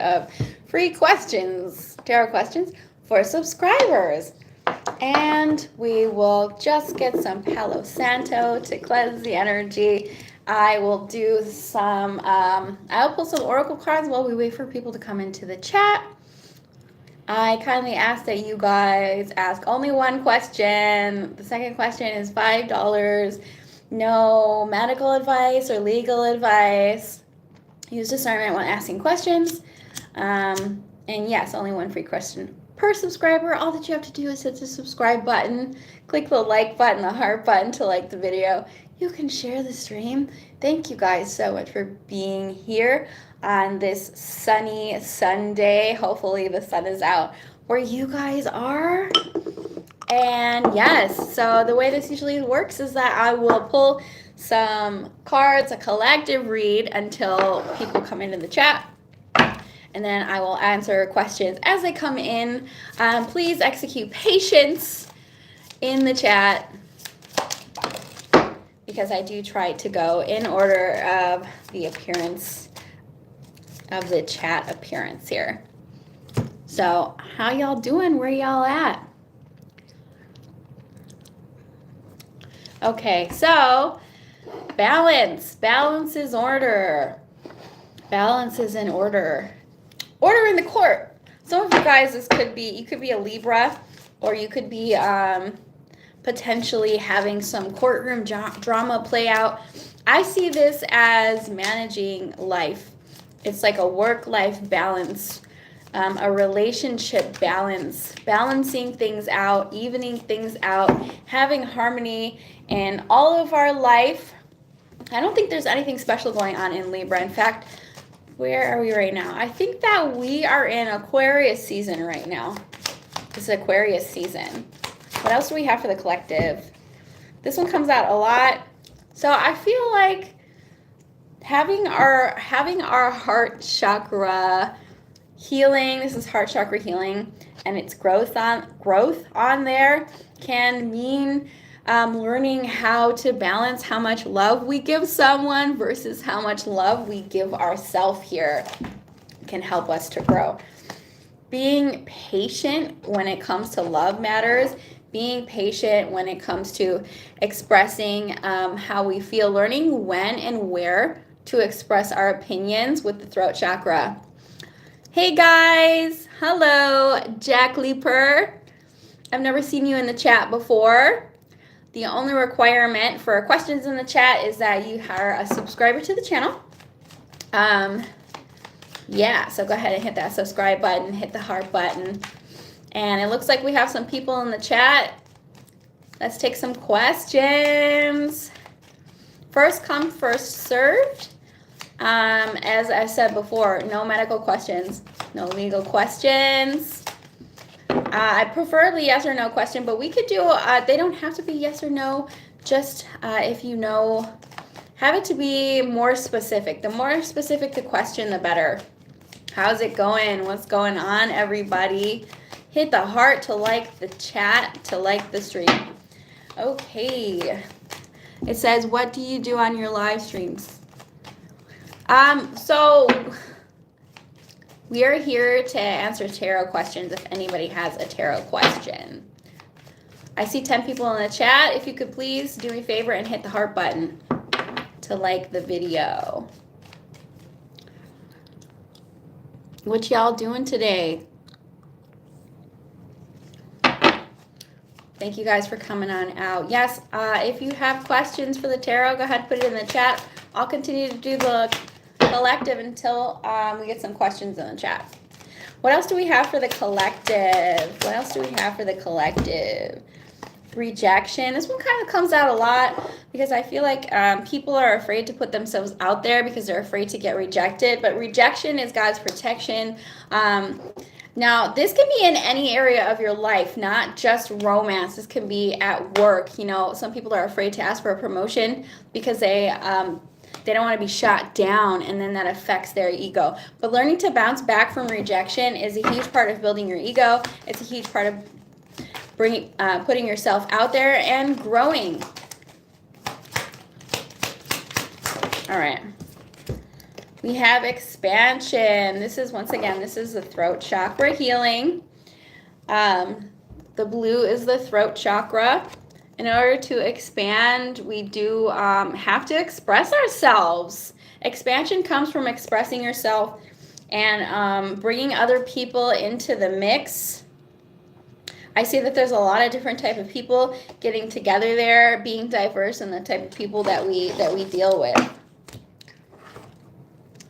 of free questions, tarot questions for subscribers. And we will just get some Palo Santo to cleanse the energy. I will do some, I'll pull some oracle cards while we wait for people to come into the chat. I kindly ask that you guys ask only one question. The second question is $5. No medical advice or legal advice. Use discernment when asking questions. And yes, only one free question per subscriber. All that you have to do is hit the subscribe button, click the like button, the heart button to like the video. You can share the stream. Thank you guys so much for being here on this sunny Sunday. Hopefully the sun is out where you guys are. And yes, so the way this usually works is that I will pull some cards, a collective read until people come into the chat. And then I will answer questions as they come in. Please execute patience in the chat because I do try to go in order of the appearance of the chat appearance here. So how y'all doing? Where y'all at? Okay, so balance. Balance is order. Balance is in order. Order in the court. Some of you guys, this could be, you could be a Libra, or you could be potentially having some courtroom drama play out. I see this as managing life. It's like a work-life balance, a relationship balance, balancing things out, evening things out, having harmony in all of our life. I don't think there's anything special going on in Libra. In fact, where are we right now? I think that we are in Aquarius season right now. This is Aquarius season. What else do we have for the collective? This one comes out a lot. So I feel like having our heart chakra healing, this is heart chakra healing, and it's growth on there can mean learning how to balance how much love we give someone versus how much love we give ourselves here can help us to grow. Being patient when it comes to love matters. Being patient when it comes to expressing how we feel. Learning when and where to express our opinions with the throat chakra. Hey guys, hello, Jack Leaper. I've never seen you in the chat before. The only requirement for questions in the chat is that you are a subscriber to the channel. Yeah, so go ahead and hit that subscribe button, hit the heart button. And it looks like we have some people in the chat. Let's take some questions. First come, first served. As I said before, no medical questions, no legal questions. I prefer the yes or no question, but we could do, they don't have to be yes or no, just if you know, have it to be more specific. The more specific the question, the better. How's it going? What's going on, everybody? Hit the heart to like the chat, to like the stream. Okay. It says, what do you do on your live streams? So we are here to answer tarot questions if anybody has a tarot question. I see 10 people in the chat. If you could please do me a favor and hit the heart button to like the video. What y'all doing today? Thank you guys for coming on out. Yes, if you have questions for the tarot, go ahead and put it in the chat. I'll continue to do the collective until we get some questions in the chat. What else do we have for the collective? What else do we have for the collective? Rejection. This one kind of comes out a lot because I feel like people are afraid to put themselves out there because they're afraid to get rejected. But rejection is God's protection. Now, this can be in any area of your life, not just romance. This can be at work. You know, some people are afraid to ask for a promotion because they don't want to be shot down, and then that affects their ego. But learning to bounce back from rejection is a huge part of building your ego. It's a huge part of putting yourself out there and growing. All right. We have expansion. This is, once again, this is the throat chakra healing. The blue is the throat chakra. In order to expand, we do have to express ourselves. Expansion comes from expressing yourself and bringing other people into the mix. I see that there's a lot of different type of people getting together there, being diverse in the type of people that we deal with.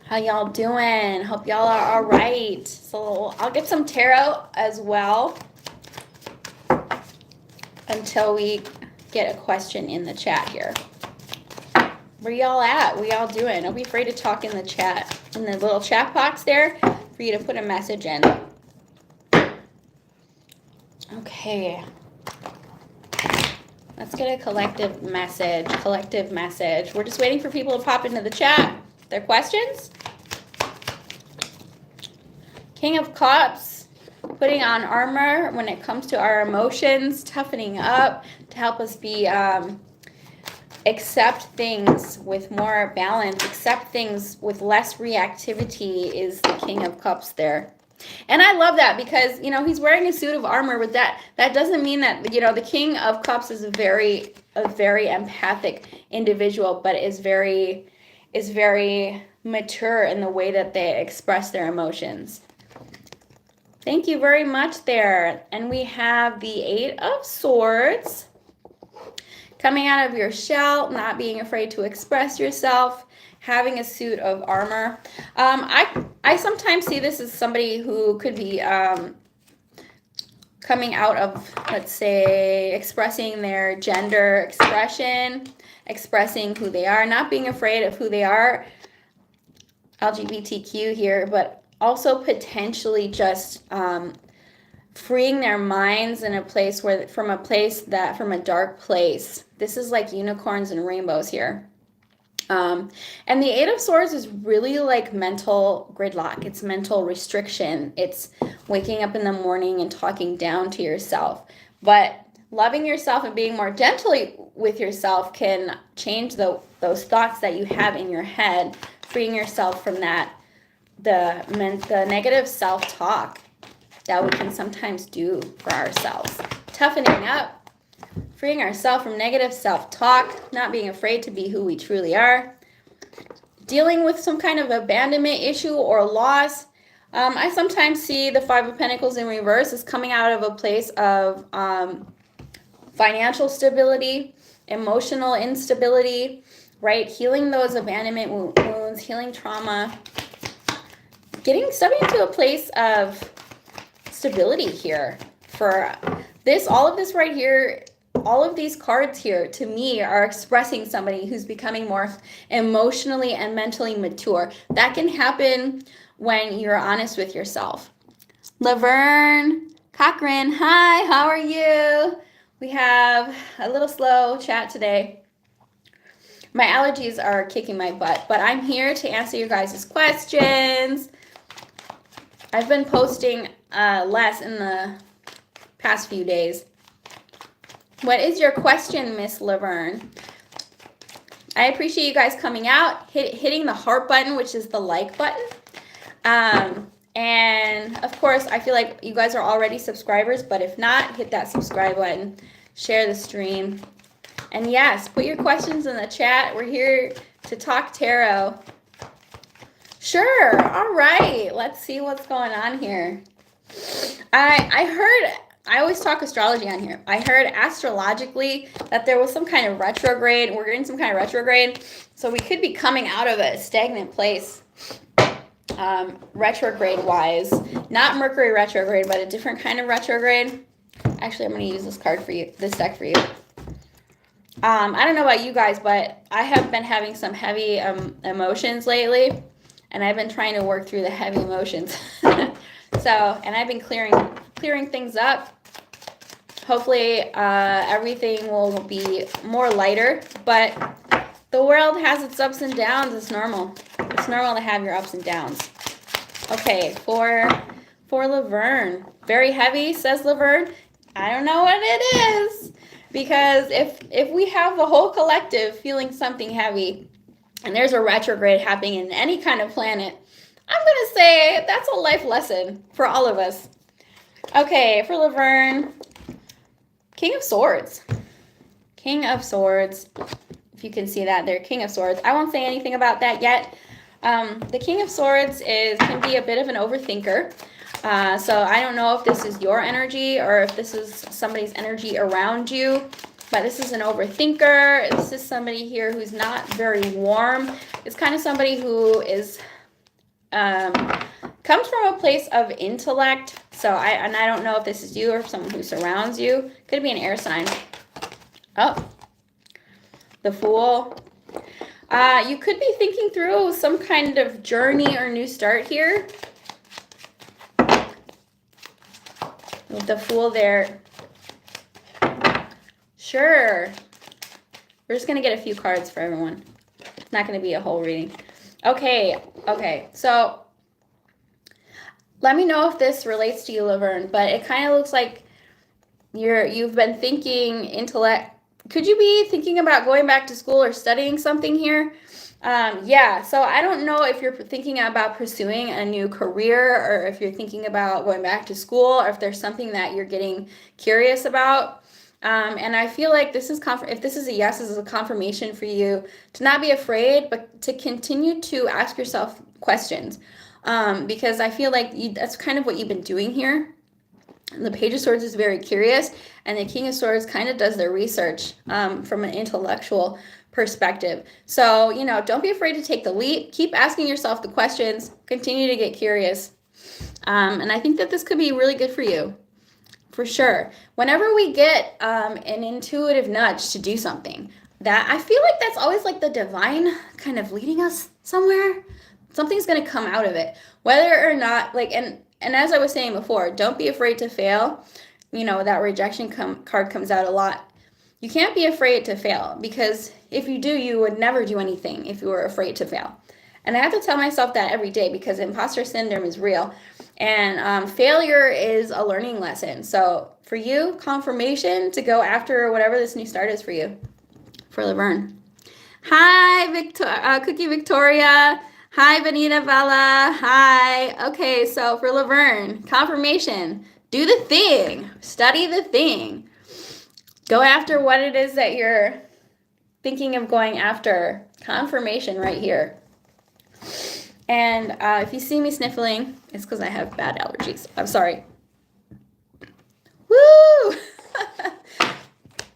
How y'all doing? Hope y'all are all right. So I'll get some tarot as well until we get a question in the chat here. Where y'all at? What y'all doing? Don't be afraid to talk in the chat, in the little chat box there for you to put a message in. Okay. Let's get a collective message. We're just waiting for people to pop into the chat. Their questions? King of Cups, putting on armor when it comes to our emotions, toughening up to help us be accept things with more balance, accept things with less reactivity is the King of Cups there. And I love that because, you know, he's wearing a suit of armor with that. That doesn't mean that, you know, the King of Cups is a very empathic individual, but is very mature in the way that they express their emotions. Thank you very much there. And we have the 8 of Swords. Coming out of your shell, not being afraid to express yourself, having a suit of armor. I sometimes see this as somebody who could be coming out of, let's say, expressing their gender expression, expressing who they are, not being afraid of who they are, LGBTQ here, but also potentially just freeing their minds in a place where, from a dark place. This is like unicorns and rainbows here. And the 8 of Swords is really like mental gridlock. It's mental restriction. It's waking up in the morning and talking down to yourself. But loving yourself and being more gently with yourself can change those thoughts that you have in your head, freeing yourself from that, the negative self-talk that we can sometimes do for ourselves. Toughening up, freeing ourselves from negative self-talk, not being afraid to be who we truly are, dealing with some kind of abandonment issue or loss. I sometimes see the 5 of Pentacles in reverse as coming out of a place of financial stability, emotional instability, right? Healing those abandonment wounds, healing trauma, stepping into a place of stability here. For this, all of this right here, all of these cards here to me are expressing somebody who's becoming more emotionally and mentally mature. That can happen when you're honest with yourself. Laverne Cochran, hi, how are you? We have a little slow chat today. My allergies are kicking my butt, but I'm here to answer your guys' questions. I've been posting less in the past few days. What is your question, Miss Laverne? I appreciate you guys coming out, hitting the heart button, which is the like button. And of course, I feel like you guys are already subscribers, but if not, hit that subscribe button, share the stream. And yes, put your questions in the chat. We're here to talk tarot. Sure. All right. Let's see what's going on here. I always talk astrology on here. I heard astrologically that there was some kind of retrograde. We're in some kind of retrograde. So we could be coming out of a stagnant place, retrograde-wise. Not Mercury retrograde, but a different kind of retrograde. Actually, I'm going to use this card for you, this deck for you. I don't know about you guys, but I have been having some heavy emotions lately. And I've been trying to work through the heavy emotions. And I've been clearing things up. Hopefully everything will be more lighter, but the world has its ups and downs. It's normal. It's normal to have your ups and downs. Okay, for Laverne. Very heavy, says Laverne. I don't know what it is. Because if we have the whole collective feeling something heavy, and there's a retrograde happening in any kind of planet, I'm going to say that's a life lesson for all of us. Okay, for Laverne, King of Swords. King of Swords. If you can see that there, King of Swords. I won't say anything about that yet. The King of Swords can be a bit of an overthinker. So I don't know if this is your energy or if this is somebody's energy around you. But this is an overthinker. This is somebody here who's not very warm. It's kind of somebody who is comes from a place of intellect. So I don't know if this is you or someone who surrounds you. Could be an air sign. Oh, the Fool. You could be thinking through some kind of journey or new start here. With the Fool there. Sure. We're just going to get a few cards for everyone. It's not going to be a whole reading. Okay. So let me know if this relates to you, Laverne, but it kind of looks like you've been thinking intellect. Could you be thinking about going back to school or studying something here? Yeah, so I don't know if you're thinking about pursuing a new career or if you're thinking about going back to school or if there's something that you're getting curious about. And I feel like this is if this is a yes, this is a confirmation for you to not be afraid, but to continue to ask yourself questions. Because I feel like that's kind of what you've been doing here. The Page of Swords is very curious, and the King of Swords kind of does their research from an intellectual perspective. So, don't be afraid to take the leap. Keep asking yourself the questions. Continue to get curious. And I think that this could be really good for you. For sure. Whenever we get an intuitive nudge to do something, that I feel like that's always like the divine kind of leading us somewhere. Something's going to come out of it. Whether or not, and as I was saying before, don't be afraid to fail. That rejection card comes out a lot. You can't be afraid to fail, because if you do, you would never do anything if you were afraid to fail. And I have to tell myself that every day, because imposter syndrome is real. And failure is a learning lesson. So for you, confirmation to go after whatever this new start is for you. For Laverne. Hi, Cookie Victoria. Hi, Benita Vala. Hi. Okay, so for Laverne, confirmation. Do the thing. Study the thing. Go after what it is that you're thinking of going after. Confirmation right here. And if you see me sniffling, it's because I have bad allergies. I'm sorry. Woo!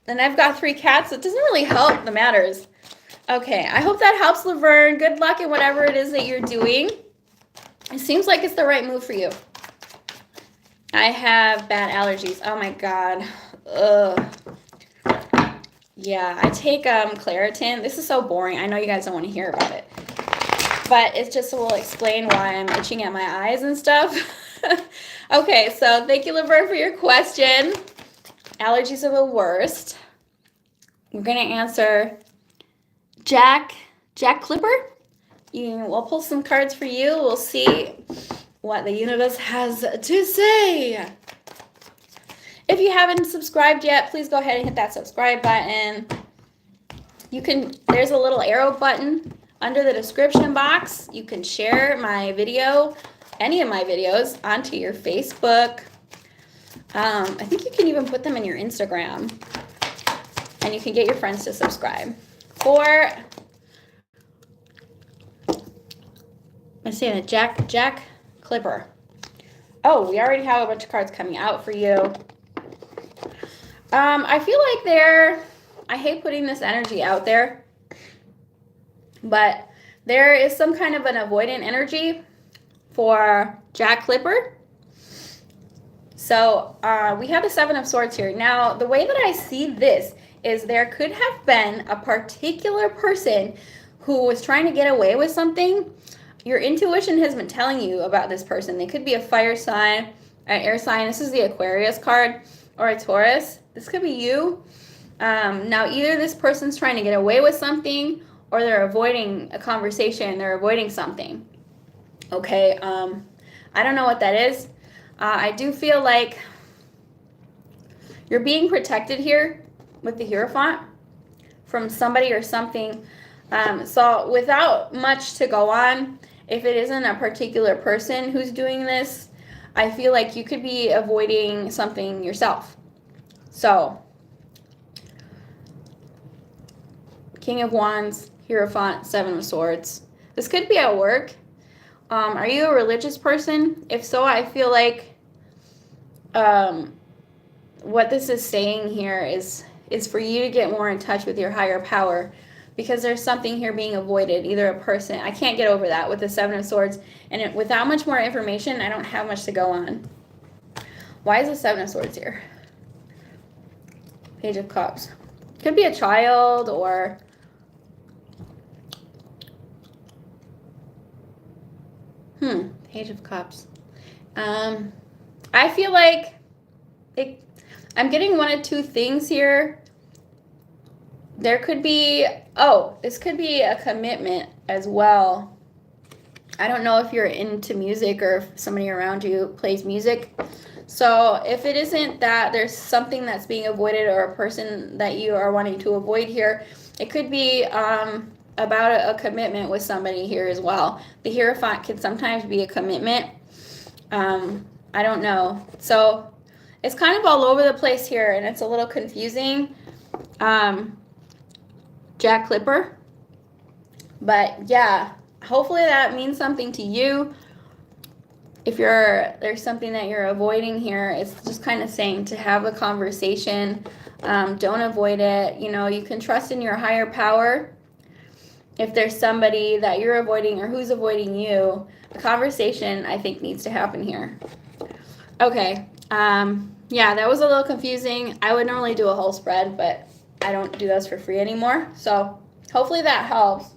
And I've got 3 cats, so it doesn't really help the matters. Okay, I hope that helps, Laverne. Good luck in whatever it is that you're doing. It seems like it's the right move for you. I have bad allergies. Oh my God. Ugh. Yeah, I take Claritin. This is so boring. I know you guys don't want to hear about it. But it just will explain why I'm itching at my eyes and stuff. Okay, so thank you, Laverne, for your question. Allergies are the worst. We're going to answer Jack Clipper. We'll pull some cards for you. We'll see what the universe has to say. If you haven't subscribed yet, please go ahead and hit that subscribe button. There's a little arrow button under the description box. You can share my video, any of my videos, onto your Facebook. I think you can even put them in your Instagram. And you can get your friends to subscribe. Let's see, Jack Clipper. Oh, we already have a bunch of cards coming out for you. I feel like I hate putting this energy out there, but there is some kind of an avoidant energy for Jack Clipper. So we have the 7 of Swords here. Now, the way that I see this is there could have been a particular person who was trying to get away with something. Your intuition has been telling you about this person. They could be a fire sign, an air sign. This is the Aquarius card, or a Taurus. This could be you. Now, either this person's trying to get away with something, or they're avoiding a conversation. They're avoiding something. Okay. I don't know what that is. I do feel like you're being protected here with the Hierophant from somebody or something. So without much to go on, if it isn't a particular person who's doing this, I feel like you could be avoiding something yourself. So, King of Wands, Hierophant, Seven of Swords. This could be at work. Are you a religious person? If so, I feel like what this is saying here is for you to get more in touch with your higher power, because there's something here being avoided, either a person. I can't get over that with the Seven of Swords, and without much more information, I don't have much to go on. Why is the Seven of Swords here? Page of Cups. Could be a child or Page of Cups. I feel like I'm getting one of two things here. There could be, this could be a commitment as well. I don't know if you're into music or if somebody around you plays music. So if it isn't that there's something that's being avoided or a person that you are wanting to avoid here, it could be about a commitment with somebody here as well. The Hierophant can sometimes be a commitment. I don't know. So it's kind of all over the place here, and it's a little confusing. Jack Clipper. But yeah, hopefully that means something to you. If there's something that you're avoiding here, it's just kind of saying to have a conversation. Don't avoid it. You can trust in your higher power. If there's somebody that you're avoiding or who's avoiding you, a conversation, I think, needs to happen here. Okay. Yeah, that was a little confusing. I would normally do a whole spread, but I don't do those for free anymore. So hopefully that helps.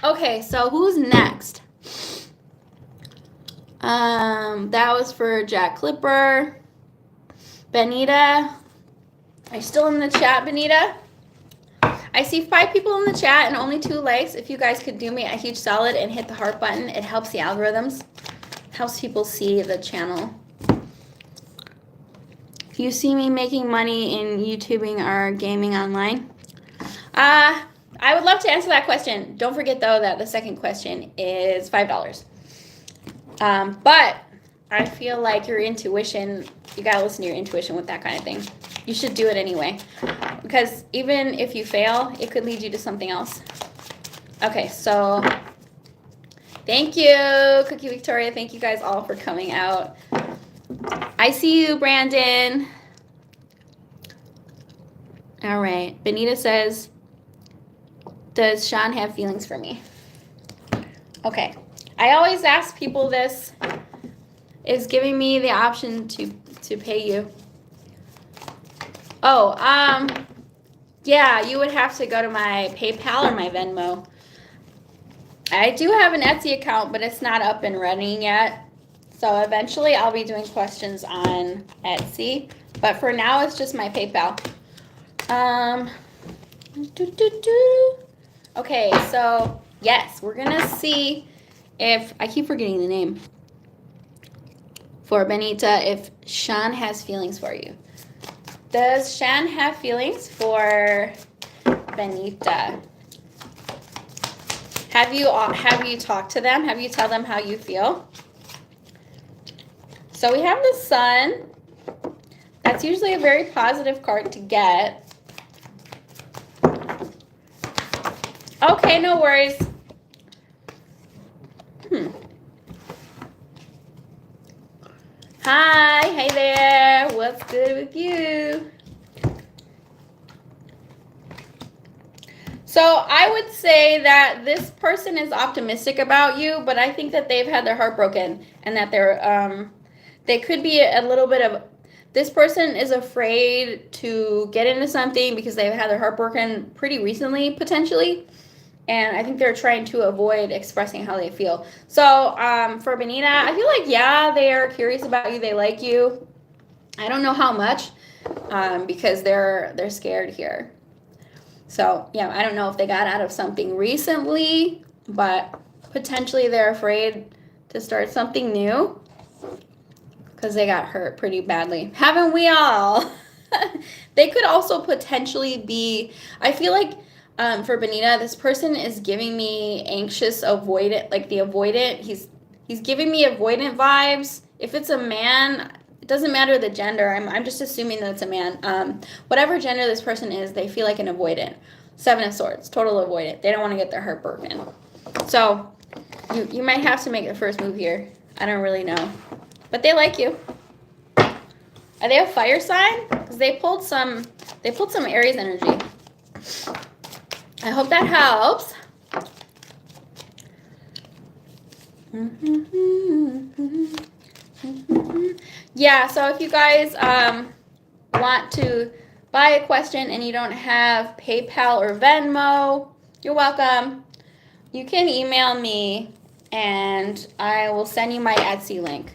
Okay, so who's next? That was for Jack Clipper. Benita. Are you still in the chat, Benita? I see 5 people in the chat and only 2 likes. If you guys could do me a huge solid and hit the heart button, it helps the algorithms. Helps people see the channel. You see me making money in YouTubing or gaming online? I would love to answer that question. Don't forget, though, that the second question is $5. But I feel like your intuition, you got to listen to your intuition with that kind of thing. You should do it anyway. Because even if you fail, it could lead you to something else. Okay, so thank you, Cookie Victoria. Thank you guys all for coming out. I see you, Brandon. All right. Benita says, does Sean have feelings for me? Okay. I always ask people this. Is giving me the option to pay you. Oh, yeah, you would have to go to my PayPal or my Venmo. I do have an Etsy account, but it's not up and running yet. So eventually I'll be doing questions on Etsy. But for now, it's just my PayPal. Okay, so yes, we're going to see if, I keep forgetting the name, for Benita, if Sean has feelings for you. Does Sean have feelings for Benita? Have you talked to them? Have you tell them how you feel? So we have the Sun. That's usually a very positive card to get. Okay, no worries. Hi, hey there. What's good with you? So I would say that this person is optimistic about you, but I think that they've had their heart broken and that they could be a little bit of, this person is afraid to get into something because they've had their heart broken pretty recently, potentially. And I think they're trying to avoid expressing how they feel. So for Benita, I feel like, yeah, they are curious about you. They like you. I don't know how much because they're scared here. So, yeah, I don't know if they got out of something recently, but potentially they're afraid to start something new because they got hurt pretty badly. Haven't we all? They could also potentially be, I feel like For Benita, this person is giving me anxious, avoidant, like the avoidant. He's giving me avoidant vibes. If it's a man, it doesn't matter the gender. I'm just assuming that it's a man. Whatever gender this person is, they feel like an avoidant. Seven of Swords, total avoidant. They don't want to get their heart broken. So you might have to make the first move here. I don't really know, but they like you. Are they a fire sign? Because they pulled some Aries energy. I hope that helps. Yeah, so if you guys want to buy a question and you don't have PayPal or Venmo, you're welcome. You can email me and I will send you my Etsy link.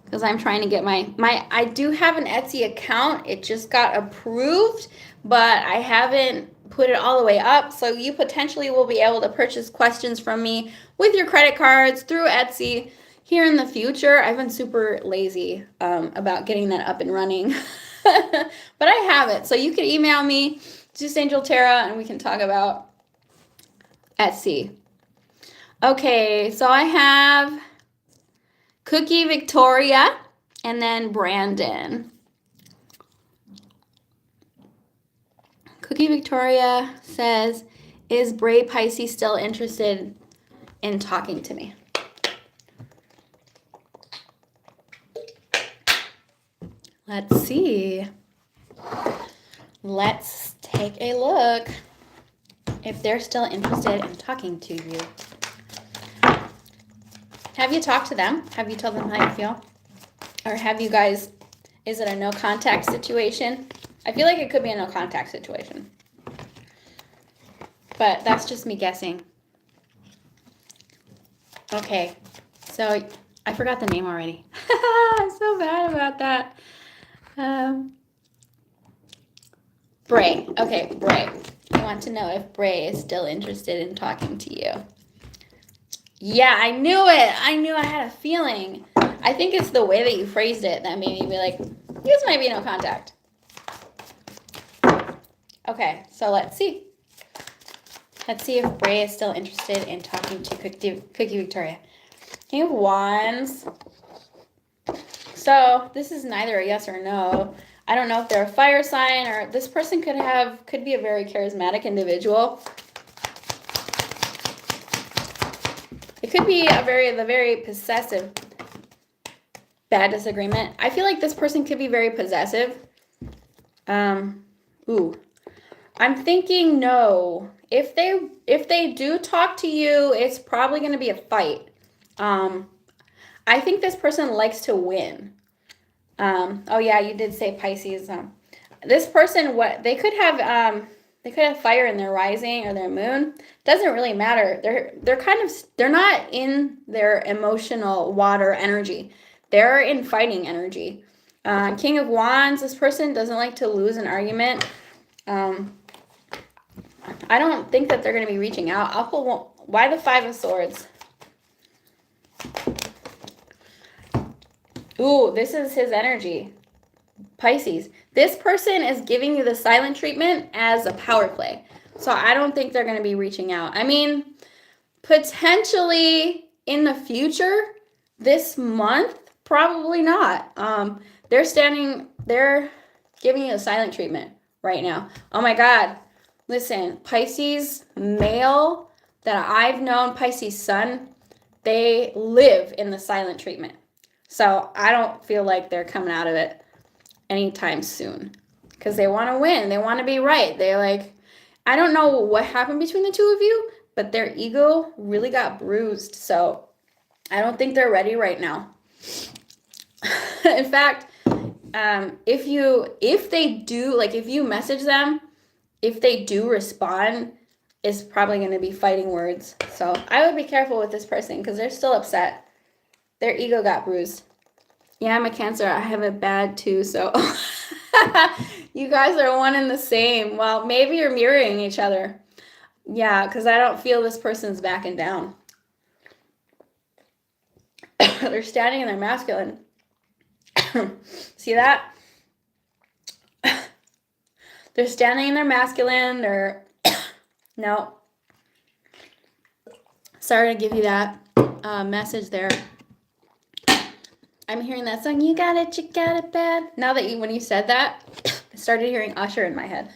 Because I'm trying to get I do have an Etsy account. It just got approved, but I haven't put it all the way up. So you potentially will be able to purchase questions from me with your credit cards through Etsy here in the future. I've been super lazy about getting that up and running, but I have it. So you can email me, Zeus Angel Tara, and we can talk about Etsy. Okay, so I have Cookie Victoria, and then Brandon. Cookie Victoria says, is Bray Pisces still interested in talking to me? Let's see. Let's take a look if they're still interested in talking to you. Have you talked to them? Have you told them how you feel? Or have you guys, is it a no contact situation? I feel like it could be a no contact situation. But that's just me guessing. Okay, so I forgot the name already. I'm so bad about that. Bray. Okay, Bray. I want to know if Bray is still interested in talking to you. Yeah, I knew it. I knew I had a feeling. I think it's the way that you phrased it that made me be like, this might be no contact. Okay, so let's see. Let's see if Bray is still interested in talking to Cookie Victoria. King of Wands. So this is neither a yes or no. I don't know if they're a fire sign or this person could be a very charismatic individual. It could be the very possessive. Bad disagreement. I feel like this person could be very possessive. Ooh. I'm thinking no. If they do talk to you, it's probably going to be a fight. I think this person likes to win. Oh yeah, you did say Pisces. This person, they could have fire in their rising or their moon. Doesn't really matter. They're not in their emotional water energy. They're in fighting energy. King of Wands, this person doesn't like to lose an argument. I don't think that they're going to be reaching out. I'll pull why the Five of Swords? Ooh, this is his energy. Pisces. This person is giving you the silent treatment as a power play. So I don't think they're going to be reaching out. I mean, potentially in the future, this month, probably not. They're giving you a silent treatment right now. Oh my God. Listen, Pisces male that I've known, Pisces sun, they live in the silent treatment. So I don't feel like they're coming out of it anytime soon because they want to win. They want to be right. I don't know what happened between the two of you, but their ego really got bruised. So I don't think they're ready right now. In fact, if you message them, if they do respond, it's probably going to be fighting words. So I would be careful with this person because they're still upset. Their ego got bruised. Yeah, I'm a Cancer. I have it bad too. So you guys are one and the same. Well, maybe you're mirroring each other. Yeah, because I don't feel this person's backing down. They're standing in their masculine. See that? They're standing in their masculine. No. Sorry to give you that message there. I'm hearing that song, you got it bad. Now that when you said that, I started hearing Usher in my head.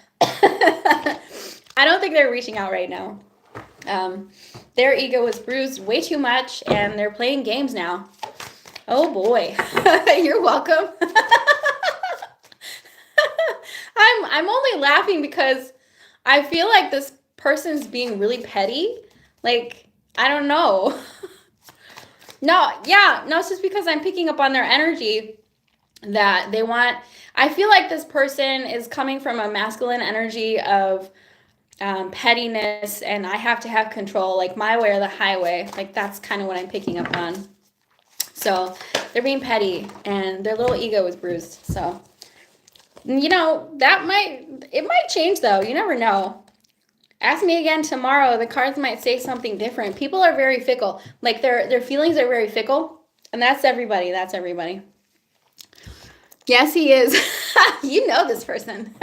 I don't think they're reaching out right now. Their ego was bruised way too much, and they're playing games now. Oh boy. You're welcome. I'm only laughing because I feel like this person's being really petty. Like, I don't know. No, it's just because I'm picking up on their energy that they want. I feel like this person is coming from a masculine energy of pettiness, and I have to have control, like my way or the highway. Like, that's kind of what I'm picking up on. So they're being petty, and their little ego is bruised. So, you know, it might change though. You never know. Ask me again tomorrow. The cards might say something different. People are very fickle. Like their feelings are very fickle. And that's everybody. That's everybody. Yes, he is. You know this person.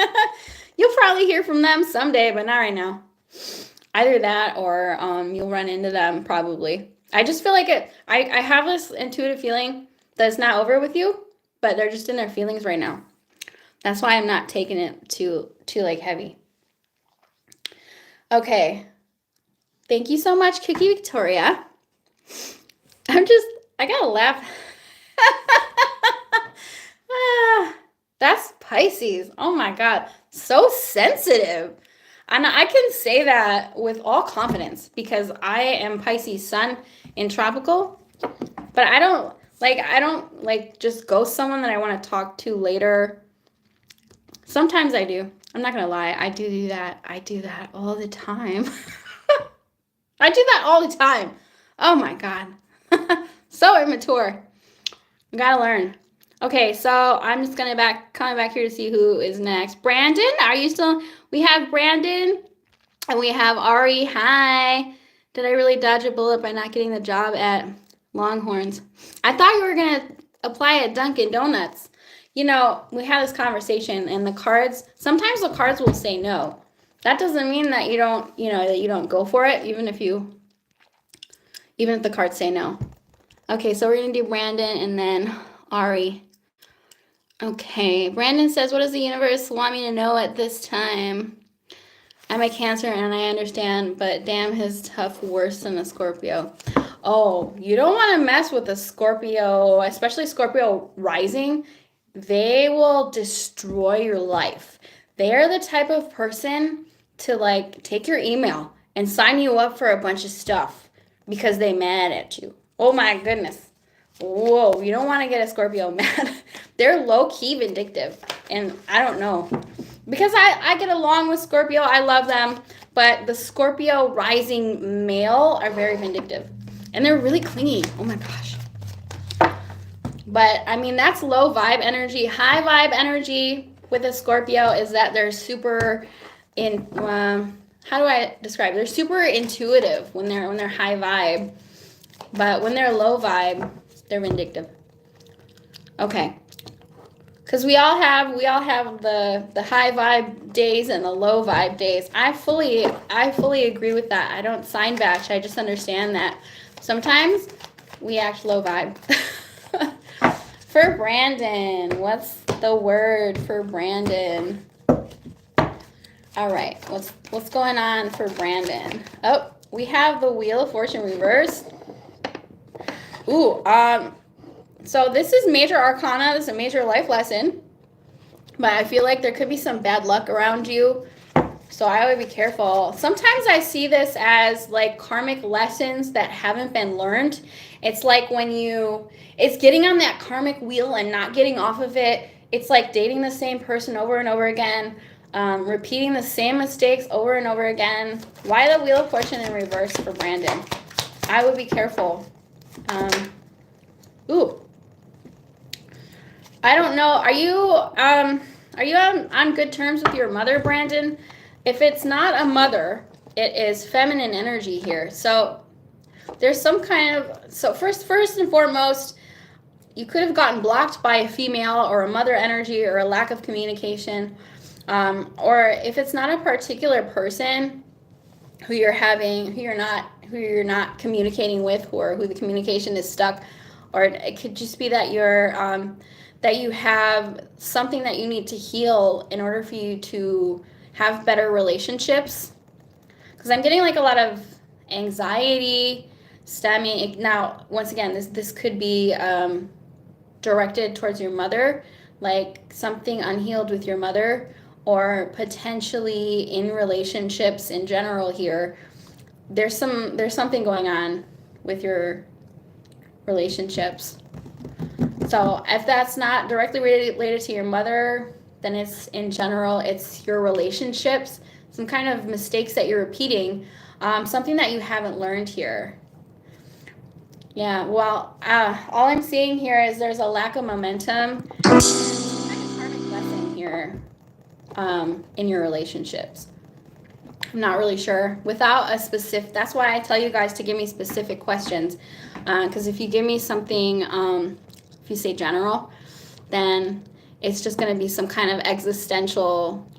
You'll probably hear from them someday, but not right now. Either that or you'll run into them probably. I just feel like I have this intuitive feeling that it's not over with you, but they're just in their feelings right now. That's why I'm not taking it too like heavy. Okay. Thank you so much, Kiki Victoria. I gotta laugh. That's Pisces. Oh my God. So sensitive. And I can say that with all confidence because I am Pisces sun in tropical, but I don't just ghost someone that I want to talk to later. Sometimes I do. I'm not going to lie. I do that. I do that all the time. I do that all the time. Oh my God. So immature. You got to learn. Okay, so I'm just coming back here to see who is next. Brandon, are you still? We have Brandon and we have Ari. Hi. Did I really dodge a bullet by not getting the job at Longhorns? I thought you were going to apply at Dunkin' Donuts. You know, we had this conversation and sometimes the cards will say no. That doesn't mean that you don't go for it, even if the cards say no. Okay, so we're going to do Brandon and then Ari. Okay, Brandon says, what does the universe want me to know at this time? I'm a Cancer and I understand, but damn, his tough worse than a Scorpio. Oh, you don't want to mess with a Scorpio, especially Scorpio rising. They will destroy your life. They're the type of person to like take your email and sign you up for a bunch of stuff because they mad at you. Oh my goodness. Whoa, you don't want to get a Scorpio mad. They're low-key vindictive, and I don't know. Because I get along with Scorpio, I love them, but the Scorpio rising male are very vindictive, and they're really clingy. Oh my gosh. But, I mean, that's low vibe energy. High vibe energy with a Scorpio is that they're super how do I describe it? They're super intuitive when they're high vibe, but when they're low vibe, they're vindictive. Okay. Because we all have the high vibe days and the low vibe days. I fully agree with that. I don't sign batch. I just understand that sometimes we act low vibe. For Brandon, what's the word for Brandon? All right. What's going on for Brandon? Oh, we have the Wheel of Fortune reversed. Ooh, so this is major arcana. This is a major life lesson. But I feel like there could be some bad luck around you. So I would be careful. Sometimes I see this as like karmic lessons that haven't been learned. It's like it's getting on that karmic wheel and not getting off of it. It's like dating the same person over and over again. Repeating the same mistakes over and over again. Why the Wheel of Fortune in reverse for Brandon? I would be careful. Ooh. I don't know. Are you on good terms with your mother, Brandon? If it's not a mother, it is feminine energy here. So there's some kind of first and foremost, you could have gotten blocked by a female or a mother energy or a lack of communication. Or if it's not a particular person, who you're having, who you're not communicating with, or who the communication is stuck, or it could just be that that you have something that you need to heal in order for you to have better relationships. Because I'm getting like a lot of anxiety stemming. Now, once again, this could be directed towards your mother, like something unhealed with your mother, or potentially in relationships in general here. There's something going on with your relationships. So if that's not directly related to your mother, then it's in general, it's your relationships, some kind of mistakes that you're repeating, something that you haven't learned here. Yeah, well, all I'm seeing here is there's a lack of momentum, and some kind of karmic lesson here in your relationships. I'm not really sure. Without a specific, that's why I tell you guys to give me specific questions. Because if you give me something, if you say general, then it's just going to be some kind of existential.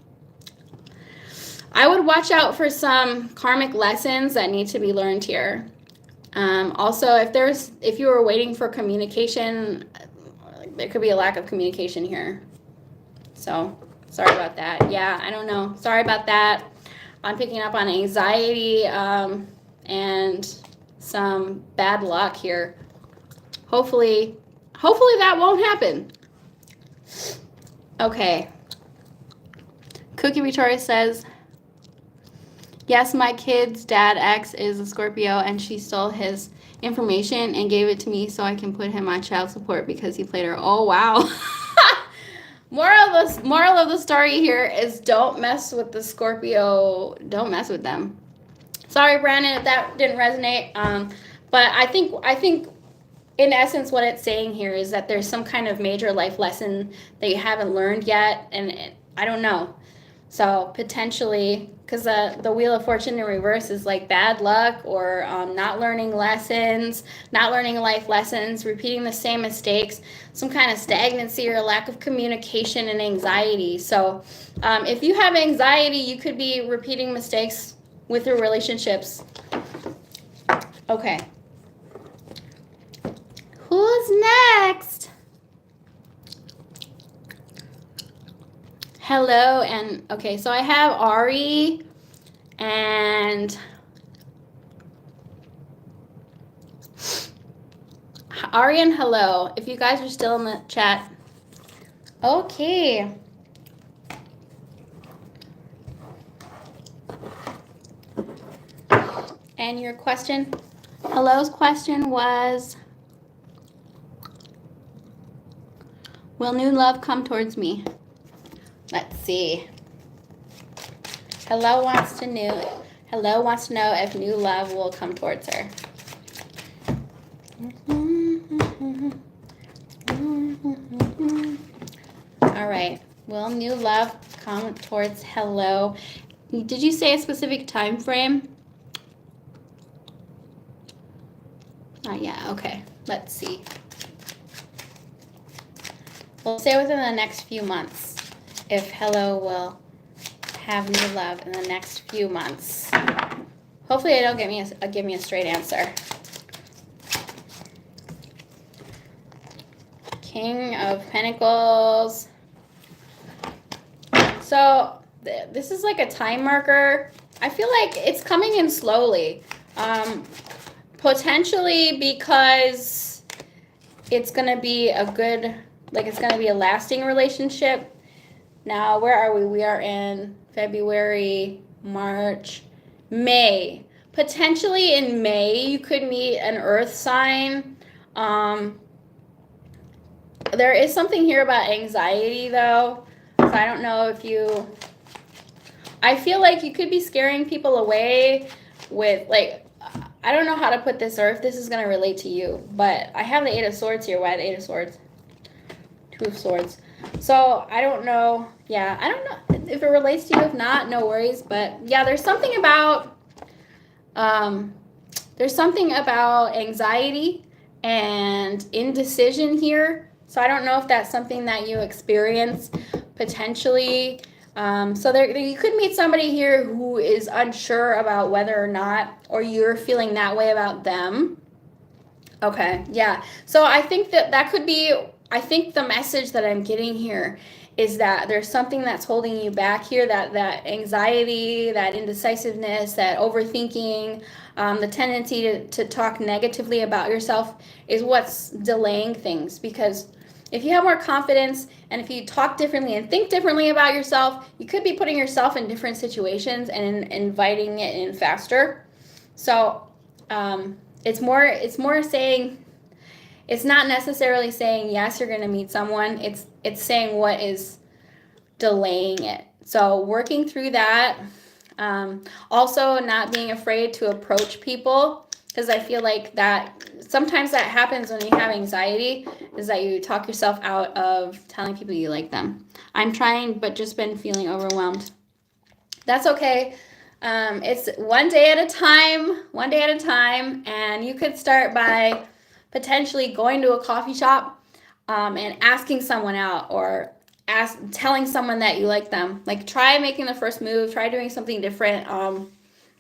I would watch out for some karmic lessons that need to be learned here. Also, if you were waiting for communication, there could be a lack of communication here. So, sorry about that. Yeah, I don't know. Sorry about that. I'm picking up on anxiety and some bad luck here. Hopefully that won't happen. Okay. Cookie Victoria says, yes, my kid's dad ex is a Scorpio, and she stole his information and gave it to me so I can put him on child support because he played her. Oh, wow. Moral of the story here is don't mess with the Scorpio. Don't mess with them. Sorry, Brandon, if that didn't resonate. But I think in essence what it's saying here is that there's some kind of major life lesson that you haven't learned yet, and I don't know. So potentially, because the Wheel of Fortune in reverse is like bad luck, or not learning lessons, not learning life lessons, repeating the same mistakes, some kind of stagnancy or lack of communication and anxiety. So if you have anxiety, you could be repeating mistakes with your relationships. Okay. Who's next? Hello, and okay, so I have Ari and hello. If you guys are still in the chat. Okay. And your question? Hello's question was, will new love come towards me? Let's see. Hello wants to know if new love will come towards her. All right. Will new love come towards hello? Did you say a specific time frame? Yeah, okay. Let's see. We'll say within the next few months if hello will have new love in the next few months. Hopefully they don't give me a straight answer. King of Pentacles. So this is like a time marker. I feel like it's coming in slowly. Potentially because it's going to be it's going to be a lasting relationship. Now, where are we? We are in February, March, May. Potentially in May, you could meet an earth sign. There is something here about anxiety, though. So I don't know if I feel like you could be scaring people away with, like, I don't know how to put this or if this is going to relate to you. But I have the Eight of Swords here. Why the Eight of Swords? Two of Swords. So I don't know. Yeah, I don't know if it relates to you. If not, no worries. But yeah, there's something about anxiety and indecision here. So I don't know if that's something that you experience potentially So you could meet somebody here who is unsure about whether or not, or you're feeling that way about them. Okay, yeah. So I think that could be, I think the message that I'm getting here is that there's something that's holding you back here, that anxiety, that indecisiveness, that overthinking, the tendency to talk negatively about yourself is what's delaying things. Because if you have more confidence and if you talk differently and think differently about yourself, you could be putting yourself in different situations and inviting it in faster. So it's more saying, it's not necessarily saying yes, you're going to meet someone. It's saying what is delaying it. So working through that. Also not being afraid to approach people, because I feel like that sometimes that happens when you have anxiety, is that you talk yourself out of telling people you like them. I'm trying, but just been feeling overwhelmed. That's okay. It's one day at a time, and you could start by potentially going to a coffee shop and asking someone out, or telling someone that you like them. Like, try making the first move, try doing something different.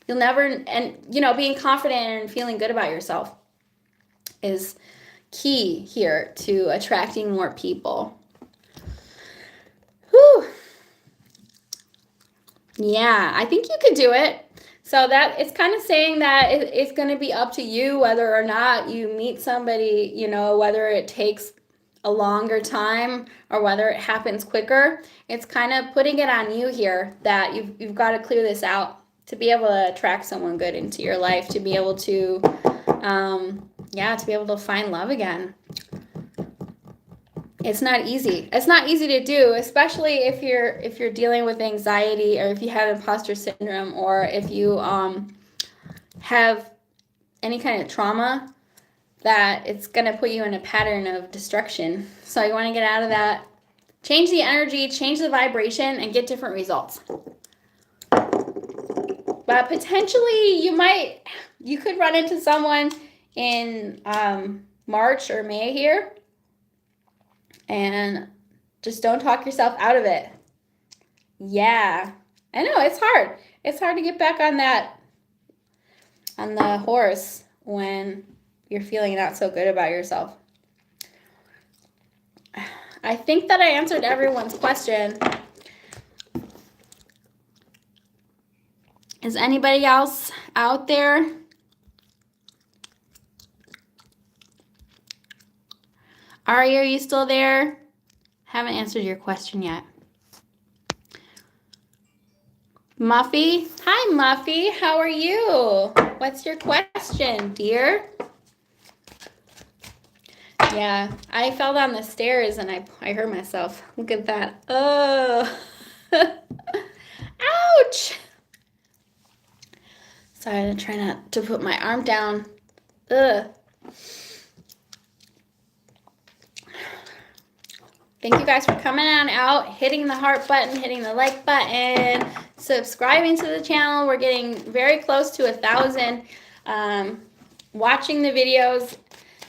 You'll never, and being confident and feeling good about yourself is key here to attracting more people. Whew. Yeah, I think you could do it. So that it's kind of saying that it's going to be up to you whether or not you meet somebody, whether it takes a longer time or whether it happens quicker. It's kind of putting it on you here that you've got to clear this out to be able to attract someone good into your life, to be able to, to be able to find love again. It's not easy. It's not easy to do, especially if you're dealing with anxiety, or if you have imposter syndrome, or if you have any kind of trauma, that it's going to put you in a pattern of destruction. So you want to get out of that. Change the energy, change the vibration, and get different results. But potentially you could run into someone in March or May here. And just don't talk yourself out of it. Yeah. I know, it's hard. It's hard to get back on the horse when you're feeling not so good about yourself. I think that I answered everyone's question. Is anybody else out there? Ari, are you still there? Haven't answered your question yet. Muffy? Hi, Muffy. How are you? What's your question, dear? Yeah, I fell down the stairs and I hurt myself. Look at that. Oh. Ouch. Sorry, I'm trying not to put my arm down. Ugh. Thank you guys for coming on out, hitting the heart button, hitting the like button, subscribing to the channel. We're getting very close to 1,000. Watching the videos,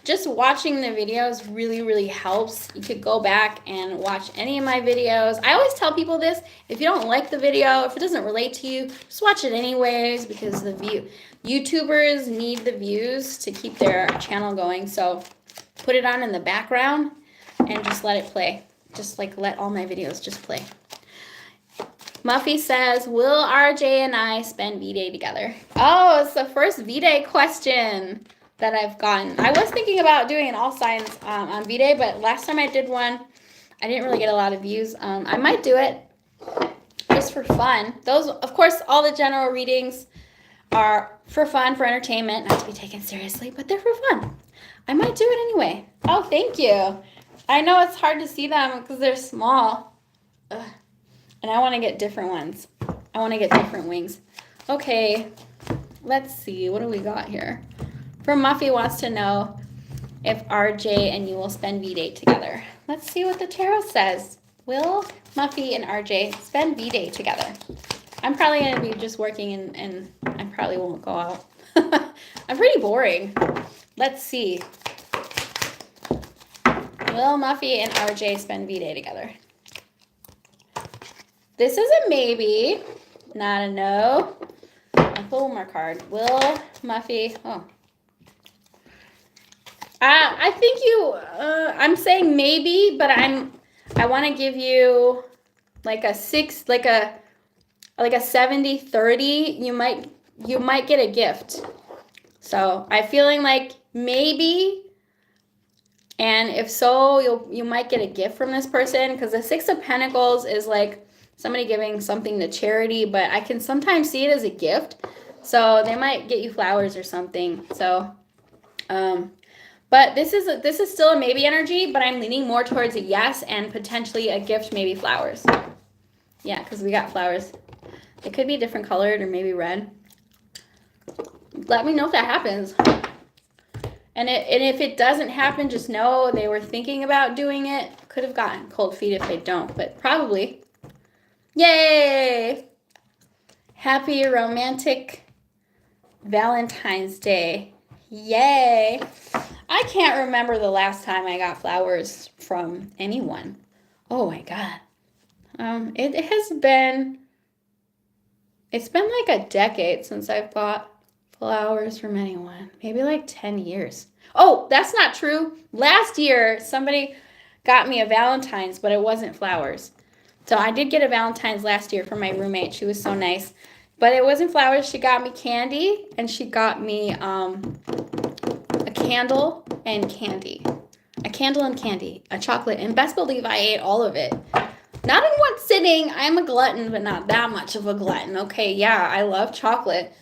just watching the videos really, really helps. You could go back and watch any of my videos. I always tell people this: if you don't like the video, if it doesn't relate to you, just watch it anyways, because YouTubers need the views to keep their channel going. So put it on in the background and just let it play. Just like let all my videos just play. Muffy says, will RJ and I spend V-Day together? Oh, it's the first V-Day question that I've gotten. I was thinking about doing an all signs on V-Day, but last time I did one, I didn't really get a lot of views. I might do it just for fun. Those, of course, all the general readings are for fun, for entertainment, not to be taken seriously, but they're for fun. I might do it anyway. Oh, thank you. I know it's hard to see them because they're small. Ugh. And I want to get different ones. I want to get different wings. Okay, let's see. What do we got here? From Muffy wants to know if RJ and you will spend V-Day together. Let's see what the tarot says. Will Muffy and RJ spend V-Day together? I'm probably going to be just working and I probably won't go out. I'm pretty boring. Let's see. Will Muffy and RJ spend V-Day together? This is a maybe, not a no. I'll pull one more card. Will Muffy, oh. I think I'm saying maybe, but I want to give you like a 70-30. You might get a gift. So I'm feeling like maybe, and if so, you might get a gift from this person, because the Six of Pentacles is like somebody giving something to charity, but I can sometimes see it as a gift. So they might get you flowers or something. So, but this is still a maybe energy, but I'm leaning more towards a yes and potentially a gift, maybe flowers. Yeah, because we got flowers. It could be different colored or maybe red. Let me know if that happens. And if it doesn't happen, just know they were thinking about doing it. Could have gotten cold feet if they don't, but probably. Yay! Happy romantic Valentine's Day. Yay! I can't remember the last time I got flowers from anyone. Oh my God. It's been like a decade since I've bought flowers from anyone. Maybe like 10 years. Oh, that's not true. Last year, somebody got me a Valentine's, but it wasn't flowers. So I did get a Valentine's last year from my roommate. She was so nice. But it wasn't flowers. She got me candy, and she got me a candle and candy. A candle and candy. A chocolate. And best believe I ate all of it. Not in one sitting. I'm a glutton, but not that much of a glutton. Okay, yeah, I love chocolate.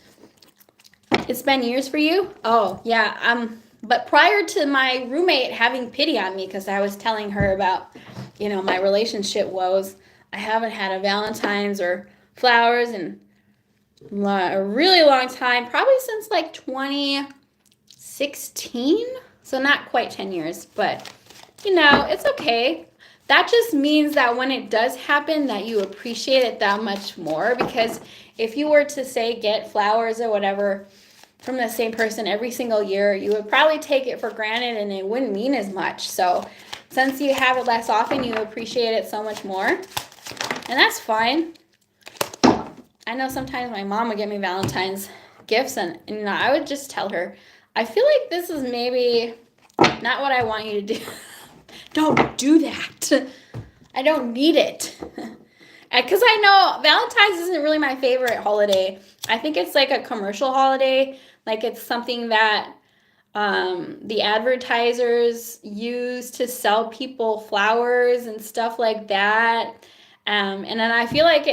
It's been years for you? Oh, yeah. But prior to my roommate having pity on me because I was telling her about, my relationship woes, I haven't had a Valentine's or flowers in a really long time, probably since like 2016. So not quite 10 years, but it's okay. That just means that when it does happen, that you appreciate it that much more, because if you were to say get flowers or whatever from the same person every single year, you would probably take it for granted and it wouldn't mean as much. So since you have it less often, you appreciate it so much more. And that's fine. I know sometimes my mom would get me Valentine's gifts, and I would just tell her, I feel like this is maybe not what I want you to do. Don't do that. I don't need it. Because I know Valentine's isn't really my favorite holiday. I think it's like a commercial holiday. Like it's something that the advertisers use to sell people flowers and stuff like that. And then I feel like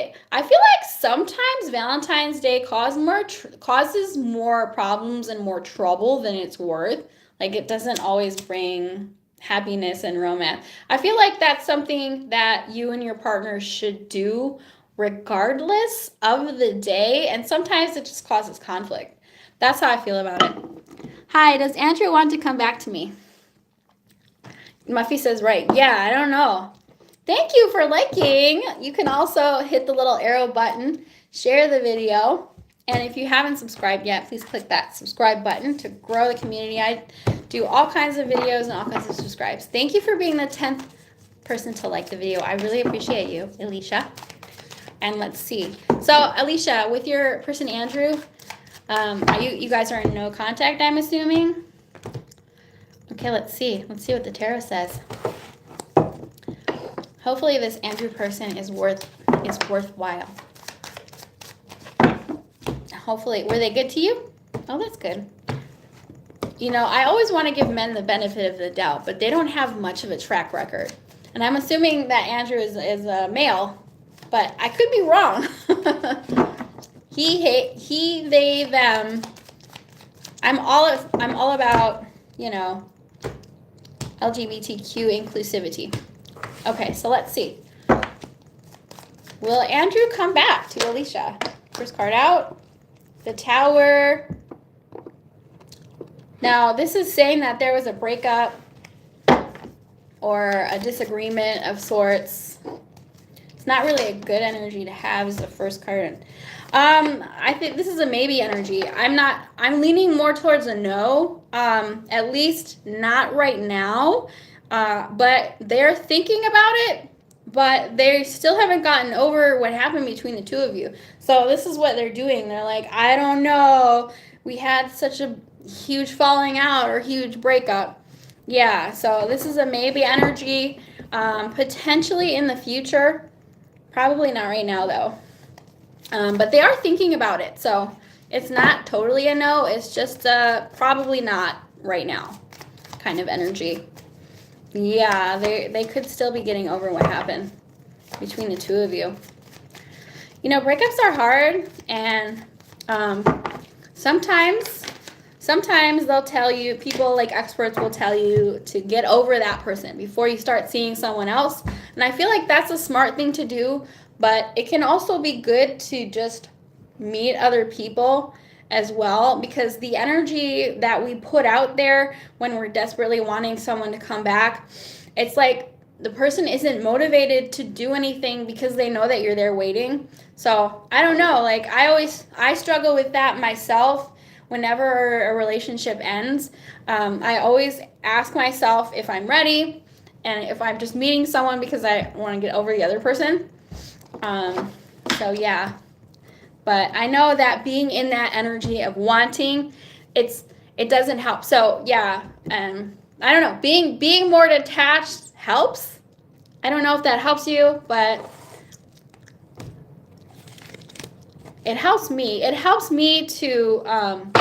sometimes Valentine's Day causes more problems and more trouble than it's worth. Like it doesn't always bring happiness and romance. I feel like that's something that you and your partner should do regardless of the day, and sometimes it just causes conflict. That's how I feel about it. Hi, does Andrew want to come back to me? Muffy says right. Yeah, I don't know. Thank you for liking. You can also hit the little arrow button, share the video, and if you haven't subscribed yet, please click that subscribe button to grow the community. I do all kinds of videos and all kinds of subscribes. Thank you for being the 10th person to like the video. I really appreciate you, Alicia. And let's see. So, Alicia, with your person Andrew, you guys are in no contact, I'm assuming? Okay, let's see. Let's see what the tarot says. Hopefully this Andrew person is worthwhile. Hopefully, were they good to you? Oh, that's good. I always want to give men the benefit of the doubt, but they don't have much of a track record. And I'm assuming that Andrew is a male, but I could be wrong. He, they, them. I'm all about, LGBTQ inclusivity. Okay, so let's see. Will Andrew come back to Alicia? First card out. The Tower. Now, this is saying that there was a breakup or a disagreement of sorts. It's not really a good energy to have as the first card. I think this is a maybe energy. I'm leaning more towards a no. At least not right now. But they're thinking about it. but they still haven't gotten over what happened between the two of you. So this is what they're doing. They're like, I don't know. We had such a huge falling out or huge breakup. Yeah, so this is a maybe energy, potentially in the future. Probably not right now, though. But they are thinking about it. So it's not totally a no. It's just probably not right now kind of energy. Yeah, they could still be getting over what happened between the two of you. You know, breakups are hard, and sometimes they'll tell you, people like experts will tell you to get over that person before you start seeing someone else. And I feel like that's a smart thing to do, but it can also be good to just meet other people as well, because the energy that we put out there when we're desperately wanting someone to come back, it's like the person isn't motivated to do anything because they know that you're there waiting. So I don't know, like I struggle with that myself. Whenever a relationship ends, I always ask myself if I'm ready and if I'm just meeting someone because I want to get over the other person. So yeah, but I know that being in that energy of wanting, it doesn't help. So yeah, I don't know, being more detached helps. I don't know if that helps you, but it helps me. It helps me to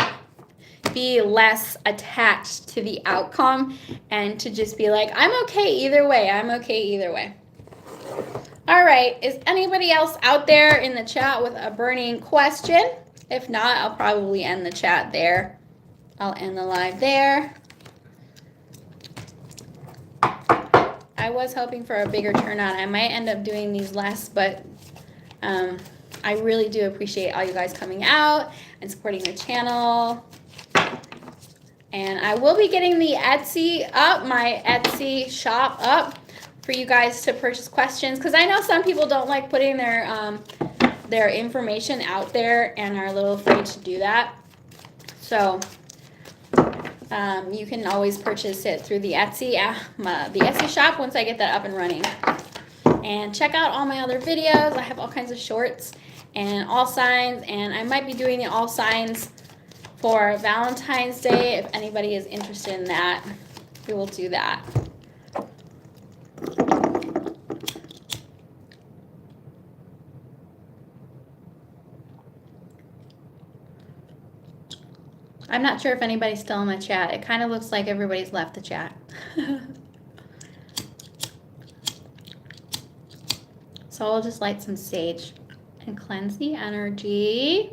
be less attached to the outcome and to just be like, I'm okay either way. I'm okay either way. All right, is anybody else out there in the chat with a burning question? If not, I'll probably end the chat there. I'll end the live there. I was hoping for a bigger turnout. I might end up doing these less, but I really do appreciate all you guys coming out and supporting the channel. And I will be getting the Etsy up, my Etsy shop up, for you guys to purchase questions, because I know some people don't like putting their information out there and are a little afraid to do that. So you can always purchase it through the Etsy shop once I get that up and running. And check out all my other videos. I have all kinds of shorts and all signs, and I might be doing the all signs for Valentine's Day. If anybody is interested in that, we will do that. I'm not sure if anybody's still in the chat. It kind of looks like everybody's left the chat. So I'll just light some sage and cleanse the energy.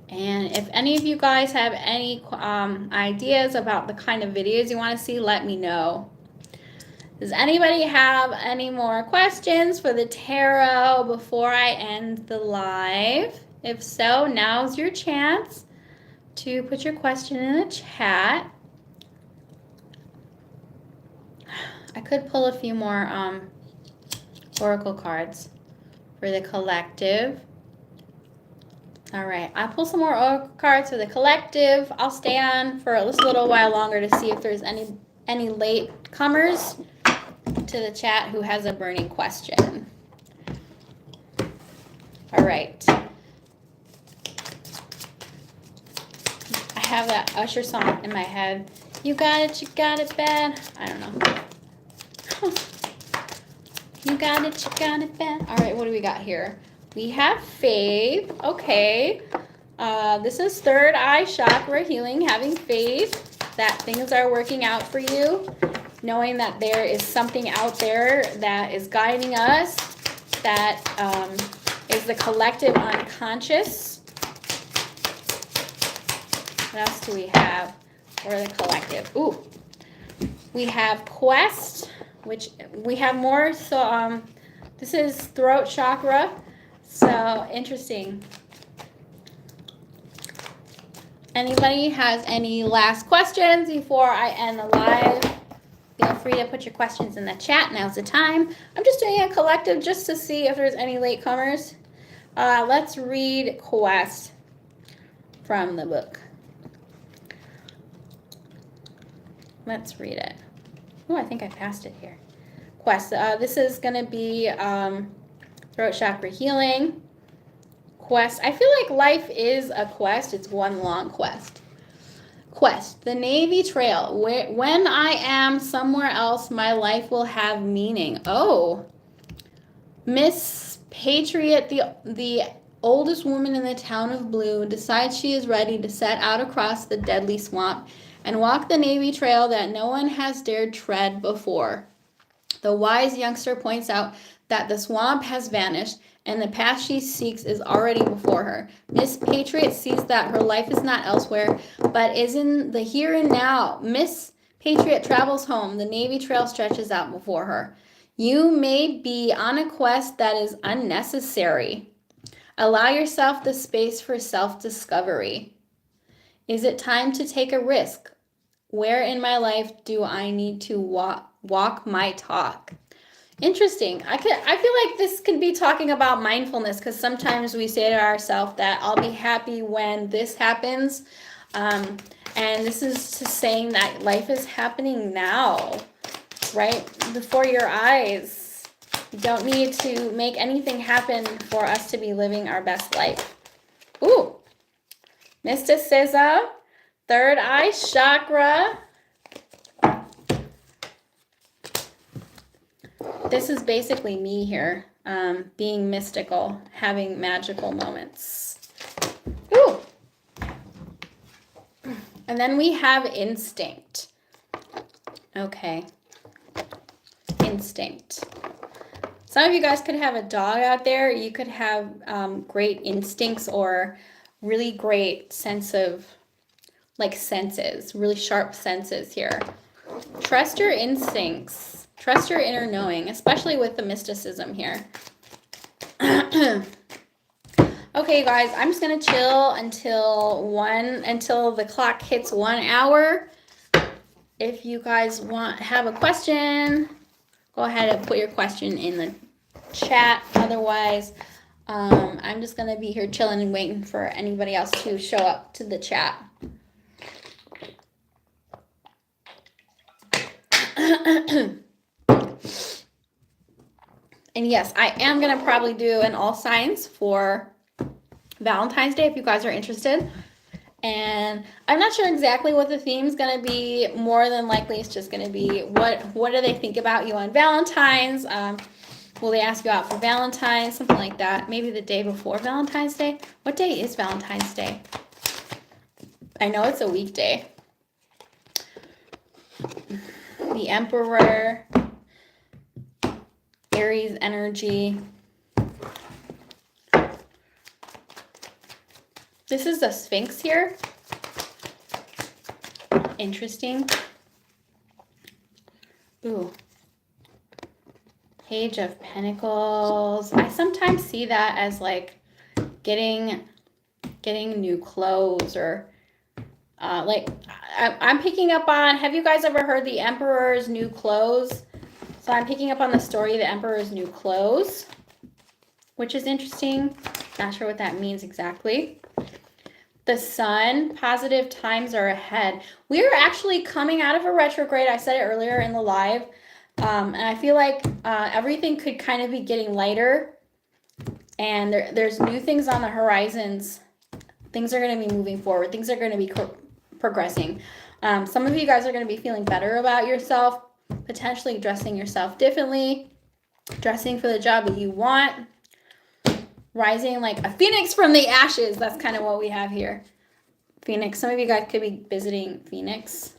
And if any of you guys have any ideas about the kind of videos you want to see, let me know. Does anybody have any more questions for the tarot before I end the live? If so, now's your chance to put your question in the chat. I could pull a few more oracle cards for the collective. All right, I'll pull some more oracle cards for the collective. I'll stay on for just a little while longer to see if there's any late comers to the chat who has a burning question. All right. I have that Usher song in my head. You got it bad. I don't know. You got it bad. All right, what do we got here? We have faith. Okay. This is third eye chakra healing, having faith that things are working out for you, knowing that there is something out there that is guiding us, that is the collective unconscious. What else do we have for the collective? Ooh, we have quest, which we have more. So this is throat chakra. So interesting. Anybody has any last questions before I end the live? Feel free to put your questions in the chat. Now's the time. I'm just doing a collective just to see if there's any latecomers. Let's read quest from the book. Let's read it. Oh, I think I passed it here. quest. This is going to be throat chakra healing quest. I feel like life is a quest. It's one long quest. Quest, the Navy Trail. When I am somewhere else, my life will have meaning. Oh, Miss Patriot, the oldest woman in the town of Blue, decides she is ready to set out across the deadly swamp and walk the Navy Trail that no one has dared tread before. The wise youngster points out that the swamp has vanished and the path she seeks is already before her. Miss Patriot sees that her life is not elsewhere, but is in the here and now. Miss Patriot travels home. The Navy Trail stretches out before her. You may be on a quest that is unnecessary. Allow yourself the space for self-discovery. Is it time to take a risk? Where in my life do I need to walk my talk? Interesting. I feel like this could be talking about mindfulness, because sometimes we say to ourselves that I'll be happy when this happens. And this is just saying that life is happening now, right before your eyes. You don't need to make anything happen for us to be living our best life. Ooh, mysticism, third eye chakra. This is basically me here, being mystical, having magical moments. Ooh. And then we have instinct. Okay. Instinct. Some of you guys could have a dog out there. You could have great instincts or really great sense of, like, senses, really sharp senses here. Trust your instincts. Trust your inner knowing, especially with the mysticism here. Okay, guys, I'm just gonna chill until the clock hits 1 hour. If you guys have a question, go ahead and put your question in the chat. Otherwise, I'm just gonna be here chilling and waiting for anybody else to show up to the chat. And yes, I am going to probably do an all signs for Valentine's Day if you guys are interested. And I'm not sure exactly what the theme is going to be. More than likely, it's just going to be what do they think about you on Valentine's? Will they ask you out for Valentine's? Something like that. Maybe the day before Valentine's Day. What day is Valentine's Day? I know it's a weekday. The Emperor. Aries energy. This is the Sphinx here. Interesting. Ooh. Page of Pentacles. I sometimes see that as like getting new clothes, or like I'm picking up on, have you guys ever heard the Emperor's New Clothes? So I'm picking up on the story, The Emperor's New Clothes, which is interesting. Not sure what that means exactly. The Sun, positive times are ahead. We are actually coming out of a retrograde. I said it earlier in the live. And I feel like everything could kind of be getting lighter. And there's new things on the horizons. Things are going to be moving forward. Things are going to be progressing. Some of you guys are going to be feeling better about yourself. Potentially dressing yourself differently, dressing for the job that you want, rising like a phoenix from the ashes. That's kind of what we have here. Phoenix. Some of you guys could be visiting Phoenix.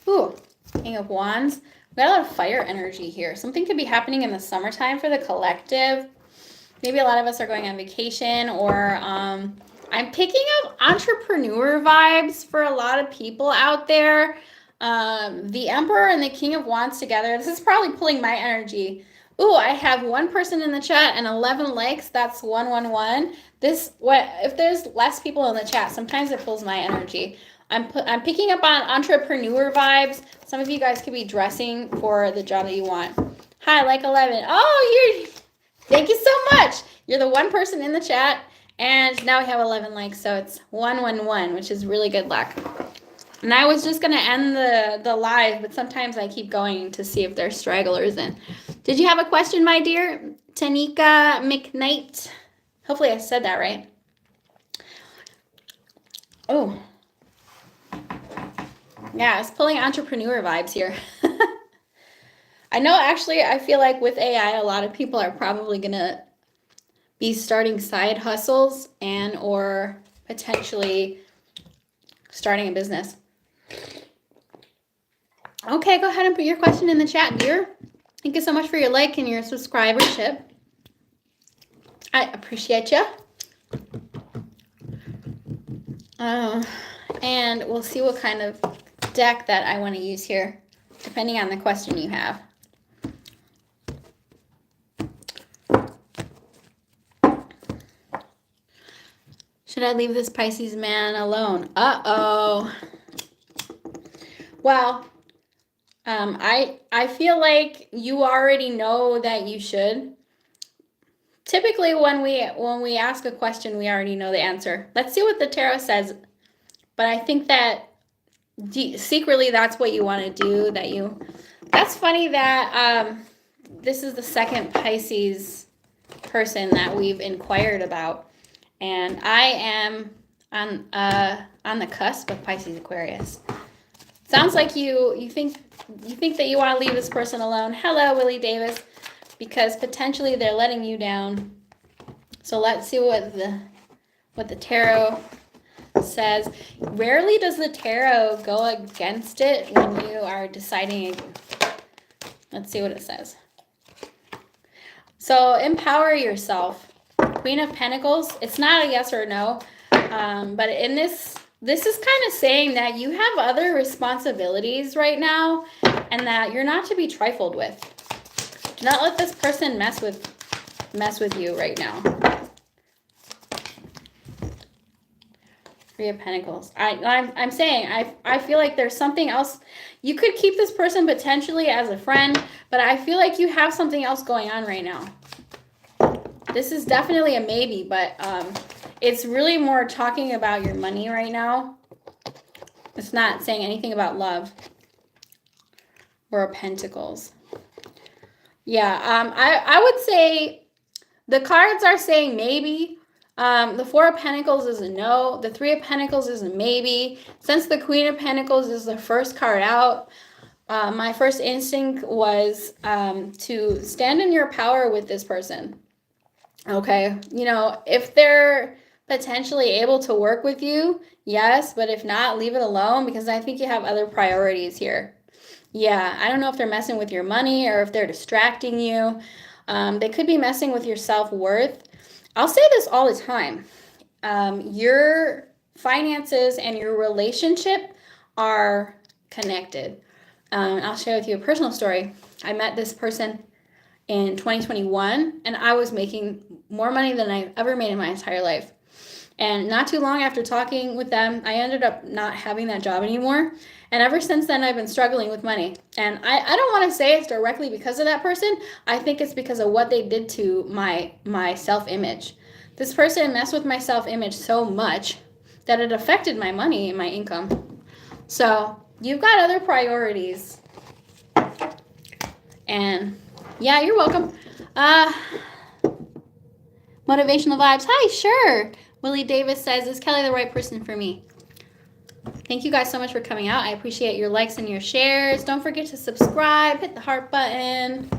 Ooh, King of Wands. We got a lot of fire energy here. Something could be happening in the summertime for the collective. Maybe a lot of us are going on vacation, or I'm picking up entrepreneur vibes for a lot of people out there. The Emperor and the King of Wands together. This is probably pulling my energy. Ooh, I have 1 person in the chat and 11 likes. That's 111. If there's less people in the chat, sometimes it pulls my energy. I'm picking up on entrepreneur vibes. Some of you guys could be dressing for the job that you want. Hi, like 11. Oh, thank you so much. You're the 1 person in the chat, And now we have 11 likes, so it's 111, which is really good luck. And I was just going to end the live, but sometimes I keep going to see if there's stragglers in. Did you have a question, my dear? Tanika McKnight. Hopefully I said that right. Oh. Yeah, it's pulling entrepreneur vibes here. I know, actually, I feel like with AI, a lot of people are probably going to be starting side hustles and or potentially starting a business. Okay, go ahead and put your question in the chat, dear. Thank you so much for your like and your subscribership. I appreciate you. And we'll see what kind of deck that I want to use here, depending on the question you have. Should I leave this Pisces man alone? Uh-oh. Well, I feel like you already know that you should. Typically, when we ask a question, we already know the answer. Let's see what the tarot says. But I think that secretly, that's what you want to do. That's funny that this is the second Pisces person that we've inquired about, and I am on the cusp of Pisces Aquarius. Sounds like you think that you want to leave this person alone. Hello, Willie Davis, because potentially they're letting you down. So let's see what the tarot says. Rarely does the tarot go against it when you are deciding. Let's see what it says. So empower yourself. Queen of Pentacles. It's not a yes or no, but in this is kind of saying that you have other responsibilities right now and that you're not to be trifled with. Do not let this person mess with you right now. Three of Pentacles. I'm saying I feel like there's something else. You could keep this person potentially as a friend, but I feel like you have something else going on right now. This is definitely a maybe, but it's really more talking about your money right now. It's not saying anything about love or Pentacles. Yeah, I would say the cards are saying maybe. The Four of Pentacles is a no. The Three of Pentacles is a maybe. Since the Queen of Pentacles is the first card out, my first instinct was to stand in your power with this person. Okay, you know, if they're potentially able to work with you, yes, but if not, leave it alone, because I think you have other priorities here. Yeah, I don't know if they're messing with your money or if they're distracting you. They could be messing with your self-worth. I'll say this all the time. Your finances and your relationship are connected. I'll share with you a personal story. I met this person in 2021, and I was making more money than I've ever made in my entire life. And not too long after talking with them, I ended up not having that job anymore. And ever since then, I've been struggling with money. And I don't want to say it's directly because of that person. I think it's because of what they did to my self-image. This person messed with my self-image so much that it affected my money and my income. So you've got other priorities. And yeah, you're welcome. Motivational vibes. Hi, sure. Willie Davis says, is Kelly the right person for me? Thank you guys so much for coming out. I appreciate your likes and your shares. Don't forget to subscribe, hit the heart button.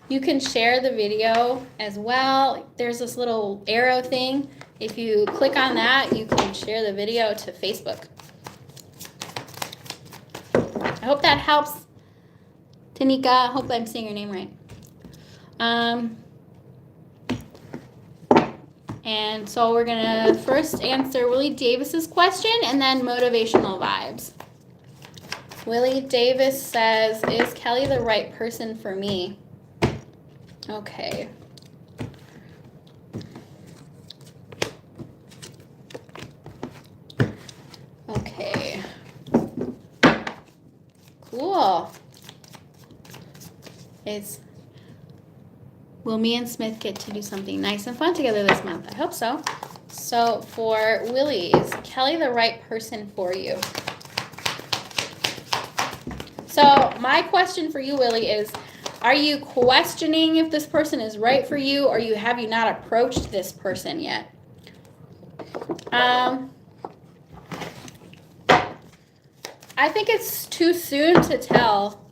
You can share the video as well. There's this little arrow thing. If you click on that, you can share the video to Facebook. I hope that helps. Tanika, I hope I'm saying your name right. And so we're going to first answer Willie Davis's question and then motivational vibes. Willie Davis says, is Kelly the right person for me? Okay. Okay. Cool. Will me and Smith get to do something nice and fun together this month? I hope so. So for Willie, is Kelly the right person for you? So my question for you, Willie, is are you questioning if this person is right for you, or have you not approached this person yet? I think it's too soon to tell.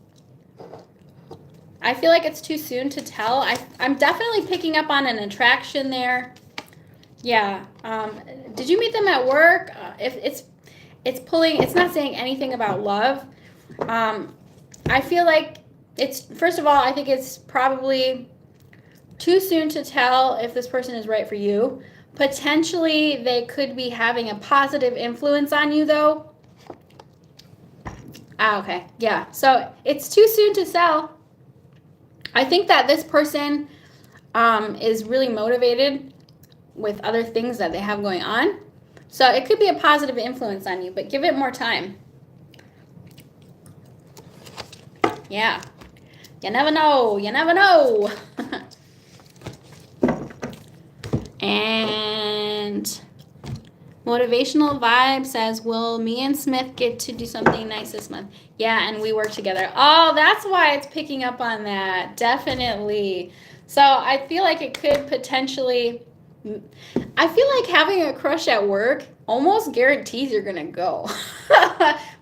I feel like it's too soon to tell. I'm definitely picking up on an attraction there. Yeah. Did you meet them at work? If it's not saying anything about love. I feel like first of all, I think it's probably too soon to tell if this person is right for you. Potentially, they could be having a positive influence on you, though. Okay. Yeah. So it's too soon to tell. I think that this person is really motivated with other things that they have going on. So it could be a positive influence on you, but give it more time. Yeah. You never know. You never know. And Motivational Vibe says, will me and Smith get to do something nice this month? Yeah, and we work together. Oh, that's why it's picking up on that. Definitely. So I feel like it could potentially... I feel like having a crush at work almost guarantees you're going to go.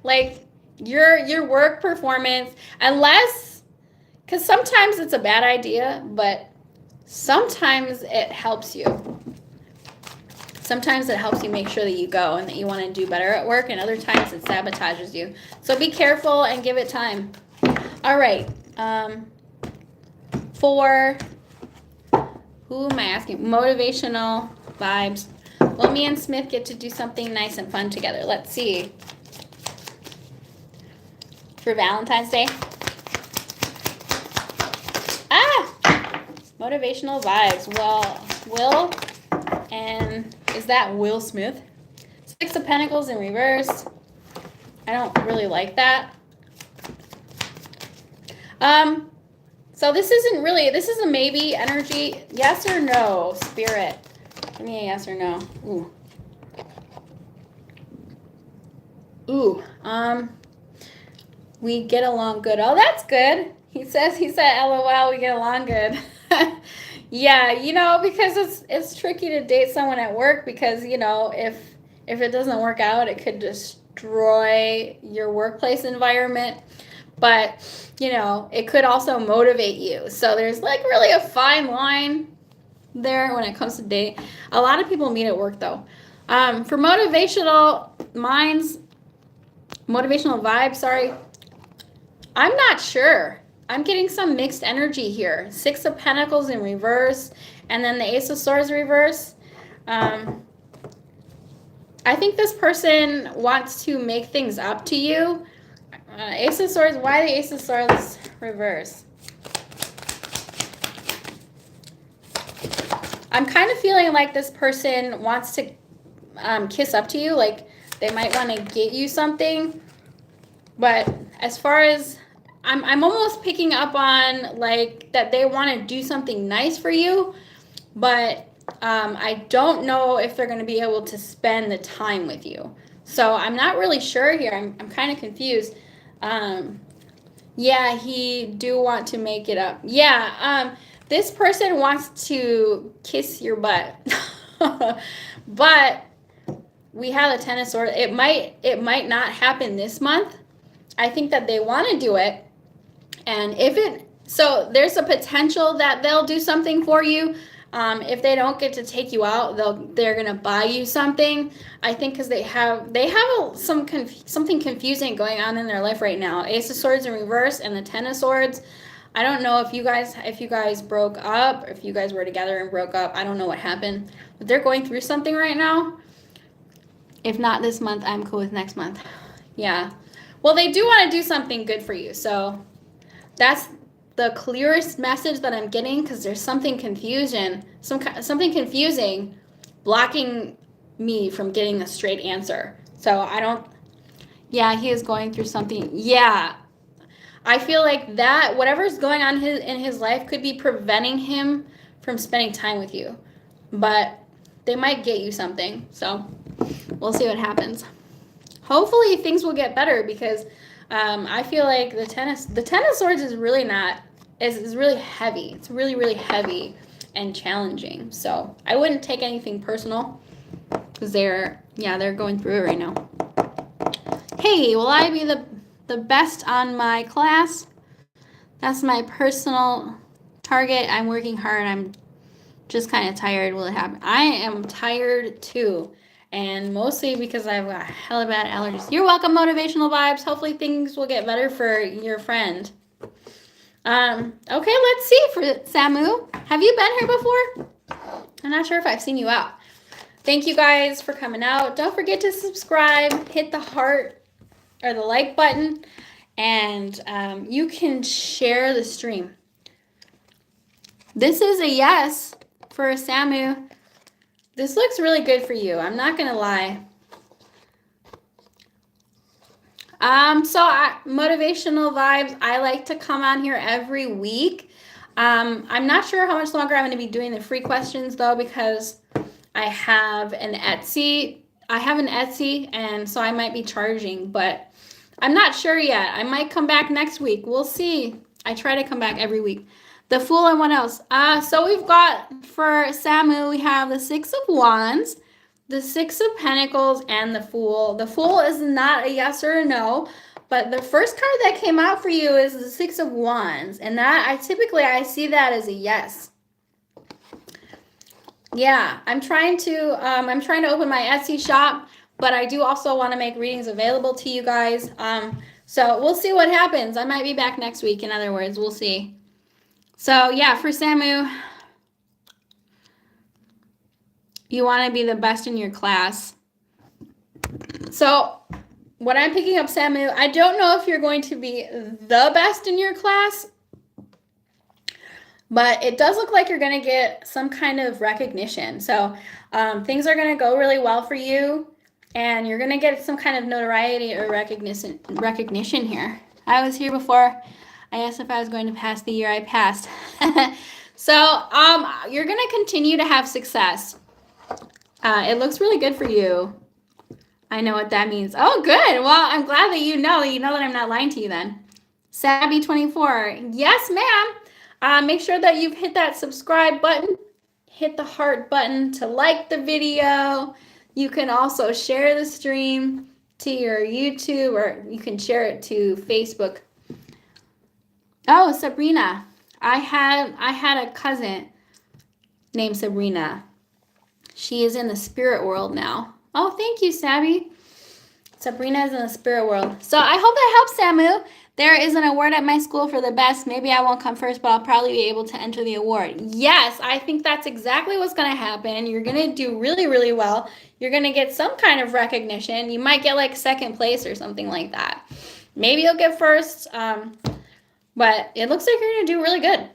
Like, your work performance, unless... Because sometimes it's a bad idea, but sometimes it helps you. Sometimes it helps you make sure that you go and that you want to do better at work, and other times it sabotages you. So be careful and give it time. All right. For, who am I asking? Motivational Vibes. Will me and Smith get to do something nice and fun together? Let's see. For Valentine's Day. Motivational Vibes. Well, Will, and is that Will Smith? Six of Pentacles in reverse. I don't really like that. So this is a maybe energy. Yes or no, Spirit? Give me a yes or no. We get along good. Oh, that's good. He said, LOL, we get along good. Yeah, because it's tricky to date someone at work, because, if it doesn't work out, it could destroy your workplace environment. But, it could also motivate you. So there's really a fine line there when it comes to date. A lot of people meet at work, though. For motivational vibes, I'm not sure. I'm getting some mixed energy here. Six of Pentacles in reverse, and then the Ace of Swords reverse. I think this person wants to make things up to you. Ace of Swords, why the Ace of Swords reverse? I'm kind of feeling like this person wants to kiss up to you. Like, they might want to get you something. But as far as... I'm almost picking up on, that they want to do something nice for you, but I don't know if they're going to be able to spend the time with you. So I'm not really sure here. I'm kind of confused. Yeah, he do want to make it up. Yeah, this person wants to kiss your butt. But we have a Ten of Swords. It might not happen this month. I think that they want to do it. And so there's a potential that they'll do something for you. If they don't get to take you out, they're gonna buy you something. I think because they have something confusing going on in their life right now. Ace of Swords in reverse and the Ten of Swords. I don't know if you guys broke up, or if you guys were together and broke up. I don't know what happened, but they're going through something right now. If not this month, I'm cool with next month. Yeah. Well, they do want to do something good for you, so. That's the clearest message that I'm getting, because there's something confusing blocking me from getting a straight answer. So yeah, he is going through something. Yeah, I feel like that whatever's going on in his life could be preventing him from spending time with you. But they might get you something. So we'll see what happens. Hopefully things will get better because I feel like the Ten of Swords is really is really heavy. It's really, really heavy and challenging. So I wouldn't take anything personal because they're going through it right now. Hey, will I be the best on my class? That's my personal target. I'm working hard. I'm just kind of tired. Will it happen? I am tired too. And mostly because I've got hella bad allergies. You're welcome, Motivational Vibes. Hopefully things will get better for your friend. Okay, let's see for Samu. Have you been here before? I'm not sure if I've seen you out. Thank you guys for coming out. Don't forget to subscribe, hit the heart or the like button, and you can share the stream. This is a yes for Samu. This looks really good for you. I'm not gonna lie. Motivational Vibes, I like to come on here every week. I'm not sure how much longer I'm going to be doing the free questions though, because I have an Etsy. And so I might be charging, but I'm not sure yet. I might come back next week. We'll see. I try to come back every week. The Fool and what else? So we've got, for Samu, we have the Six of Wands, the Six of Pentacles, and the Fool. The Fool is not a yes or a no, but the first card that came out for you is the Six of Wands, and that I see that as a yes. Yeah, I'm trying to open my Etsy shop, but I do also want to make readings available to you guys. So we'll see what happens. I might be back next week. In other words, we'll see. So yeah, for Samu, you want to be the best in your class. So what I'm picking up, Samu, I don't know if you're going to be the best in your class, but it does look like you're going to get some kind of recognition. So things are going to go really well for you, and you're going to get some kind of notoriety or recognition here. I was here before. I asked if I was going to pass the year. I passed. So you're going to continue to have success. It looks really good for you. I know what that means. Oh, good. Well, I'm glad that you know that I'm not lying to you then. Sabby24. Yes, ma'am. Make sure that you've hit that subscribe button. Hit the heart button to like the video. You can also share the stream to your YouTube, or you can share it to Facebook. Oh, Sabrina. I had a cousin named Sabrina. She is in the spirit world now. Oh, thank you, Sabby. Sabrina is in the spirit world. So I hope that helps, Samu. There is an award at my school for the best. Maybe I won't come first, but I'll probably be able to enter the award. Yes, I think that's exactly what's going to happen. You're going to do really, really well. You're going to get some kind of recognition. You might get like second place or something like that. Maybe you'll get first, but it looks like you're going to do really good.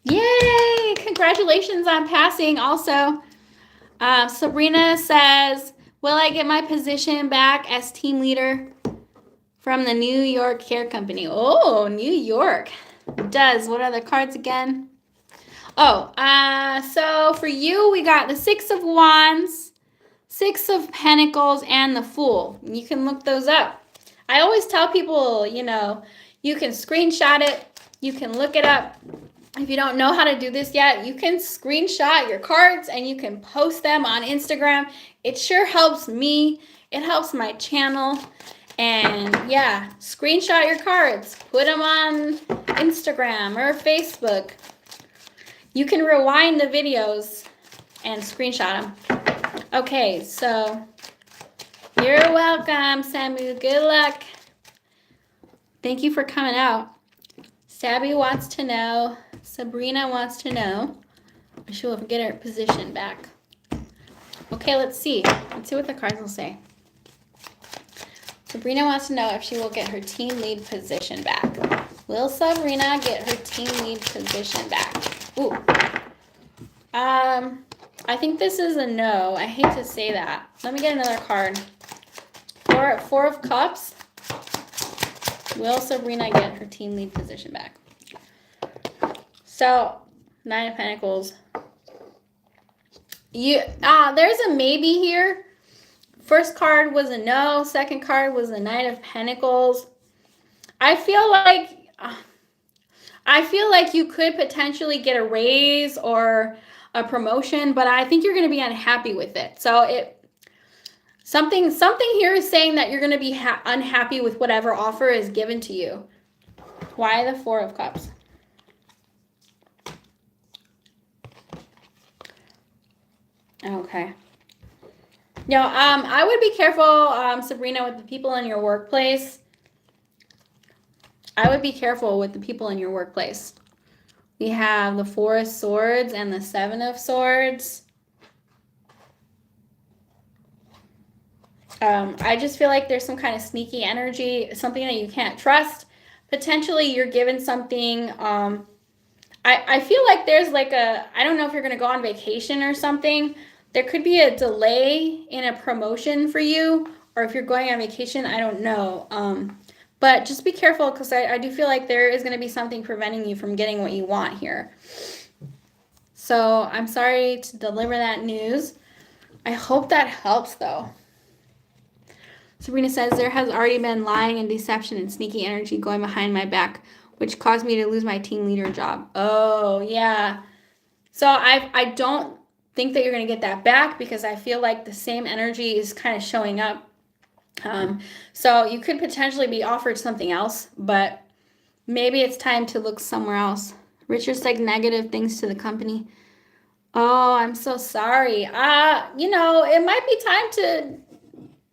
Yay! Congratulations on passing also. Sabrina says, will I get my position back as team leader from the New York Hair Company? Oh, New York. It does. What are the cards again? Oh, so for you, we got the Six of Wands, Six of Pentacles, and the Fool. You can look those up. I always tell people, you can screenshot it. You can look it up. If you don't know how to do this yet, you can screenshot your cards and you can post them on Instagram. It sure helps me. It helps my channel. And yeah, screenshot your cards. Put them on Instagram or Facebook. You can rewind the videos and screenshot them. Okay, so you're welcome, Samu. Good luck. Thank you for coming out. Sabby wants to know. Sabrina wants to know. She'll get her position back. Okay, let's see. Let's see what the cards will say. Sabrina wants to know if she will get her team lead position back. Will Sabrina get her team lead position back? Ooh. I think this is a no. I hate to say that. Let me get another card. Four of Cups. Will Sabrina get her team lead position back? So, Nine of Pentacles. There's a maybe here. First card was a no. Second card was the Knight of Pentacles. I feel like you could potentially get a raise or a promotion, but I think you're going to be unhappy with it. So something here is saying that you're going to be unhappy with whatever offer is given to you. Why the Four of Cups? Okay. Now, I would be careful, Sabrina, with the people in your workplace. I would be careful with the people in your workplace. We have the Four of Swords and the Seven of Swords. I just feel like there's some kind of sneaky energy, something that you can't trust. Potentially you're given something. I feel like there's like I don't know if you're going to go on vacation or something. There could be a delay in a promotion for you, or if you're going on vacation, I don't know. But just be careful, because I do feel like there is going to be something preventing you from getting what you want here. So I'm sorry to deliver that news. I hope that helps, though. Sabrina says, there has already been lying and deception and sneaky energy going behind my back, which caused me to lose my team leader job. Oh, yeah. So I don't think that you're going to get that back, because I feel like the same energy is kind of showing up. So you could potentially be offered something else, but maybe it's time to look somewhere else. Richard said negative things to the company. Oh, I'm so sorry. It might be time to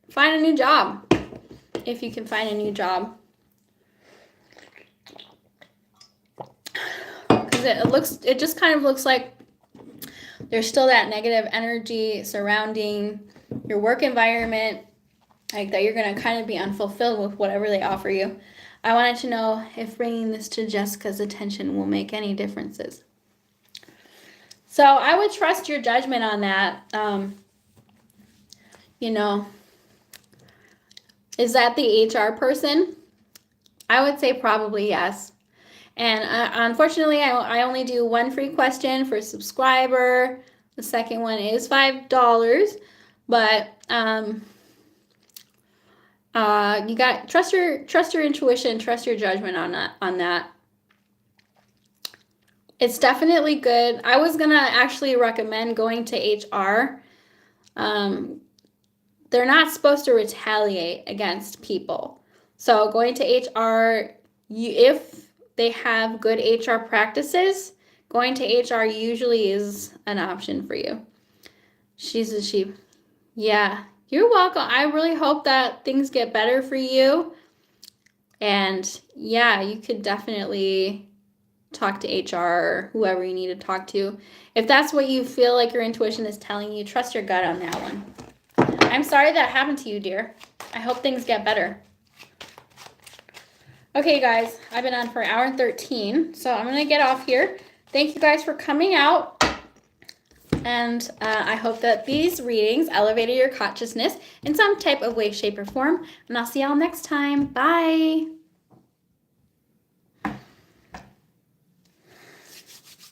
find a new job, if you can find a new job. Because it just kind of looks like there's still that negative energy surrounding your work environment, like that you're going to kind of be unfulfilled with whatever they offer you. I wanted to know if bringing this to Jessica's attention will make any differences. So I would trust your judgment on that. Is that the HR person? I would say probably yes. And unfortunately, I only do one free question for a subscriber. The second one is $5. But you got trust your intuition, trust your judgment on that. It's definitely good. I was gonna actually recommend going to HR. They're not supposed to retaliate against people. So going to HR, if they have good HR practices, going to HR usually is an option for you. She's a sheep. Yeah, you're welcome. I really hope that things get better for you. And yeah, you could definitely talk to HR or whoever you need to talk to. If that's what you feel like your intuition is telling you, trust your gut on that one. I'm sorry that happened to you, dear. I hope things get better. Okay, guys, I've been on for 1:13, so I'm going to get off here. Thank you guys for coming out, and I hope that these readings elevated your consciousness in some type of way, shape, or form, and I'll see y'all next time. Bye!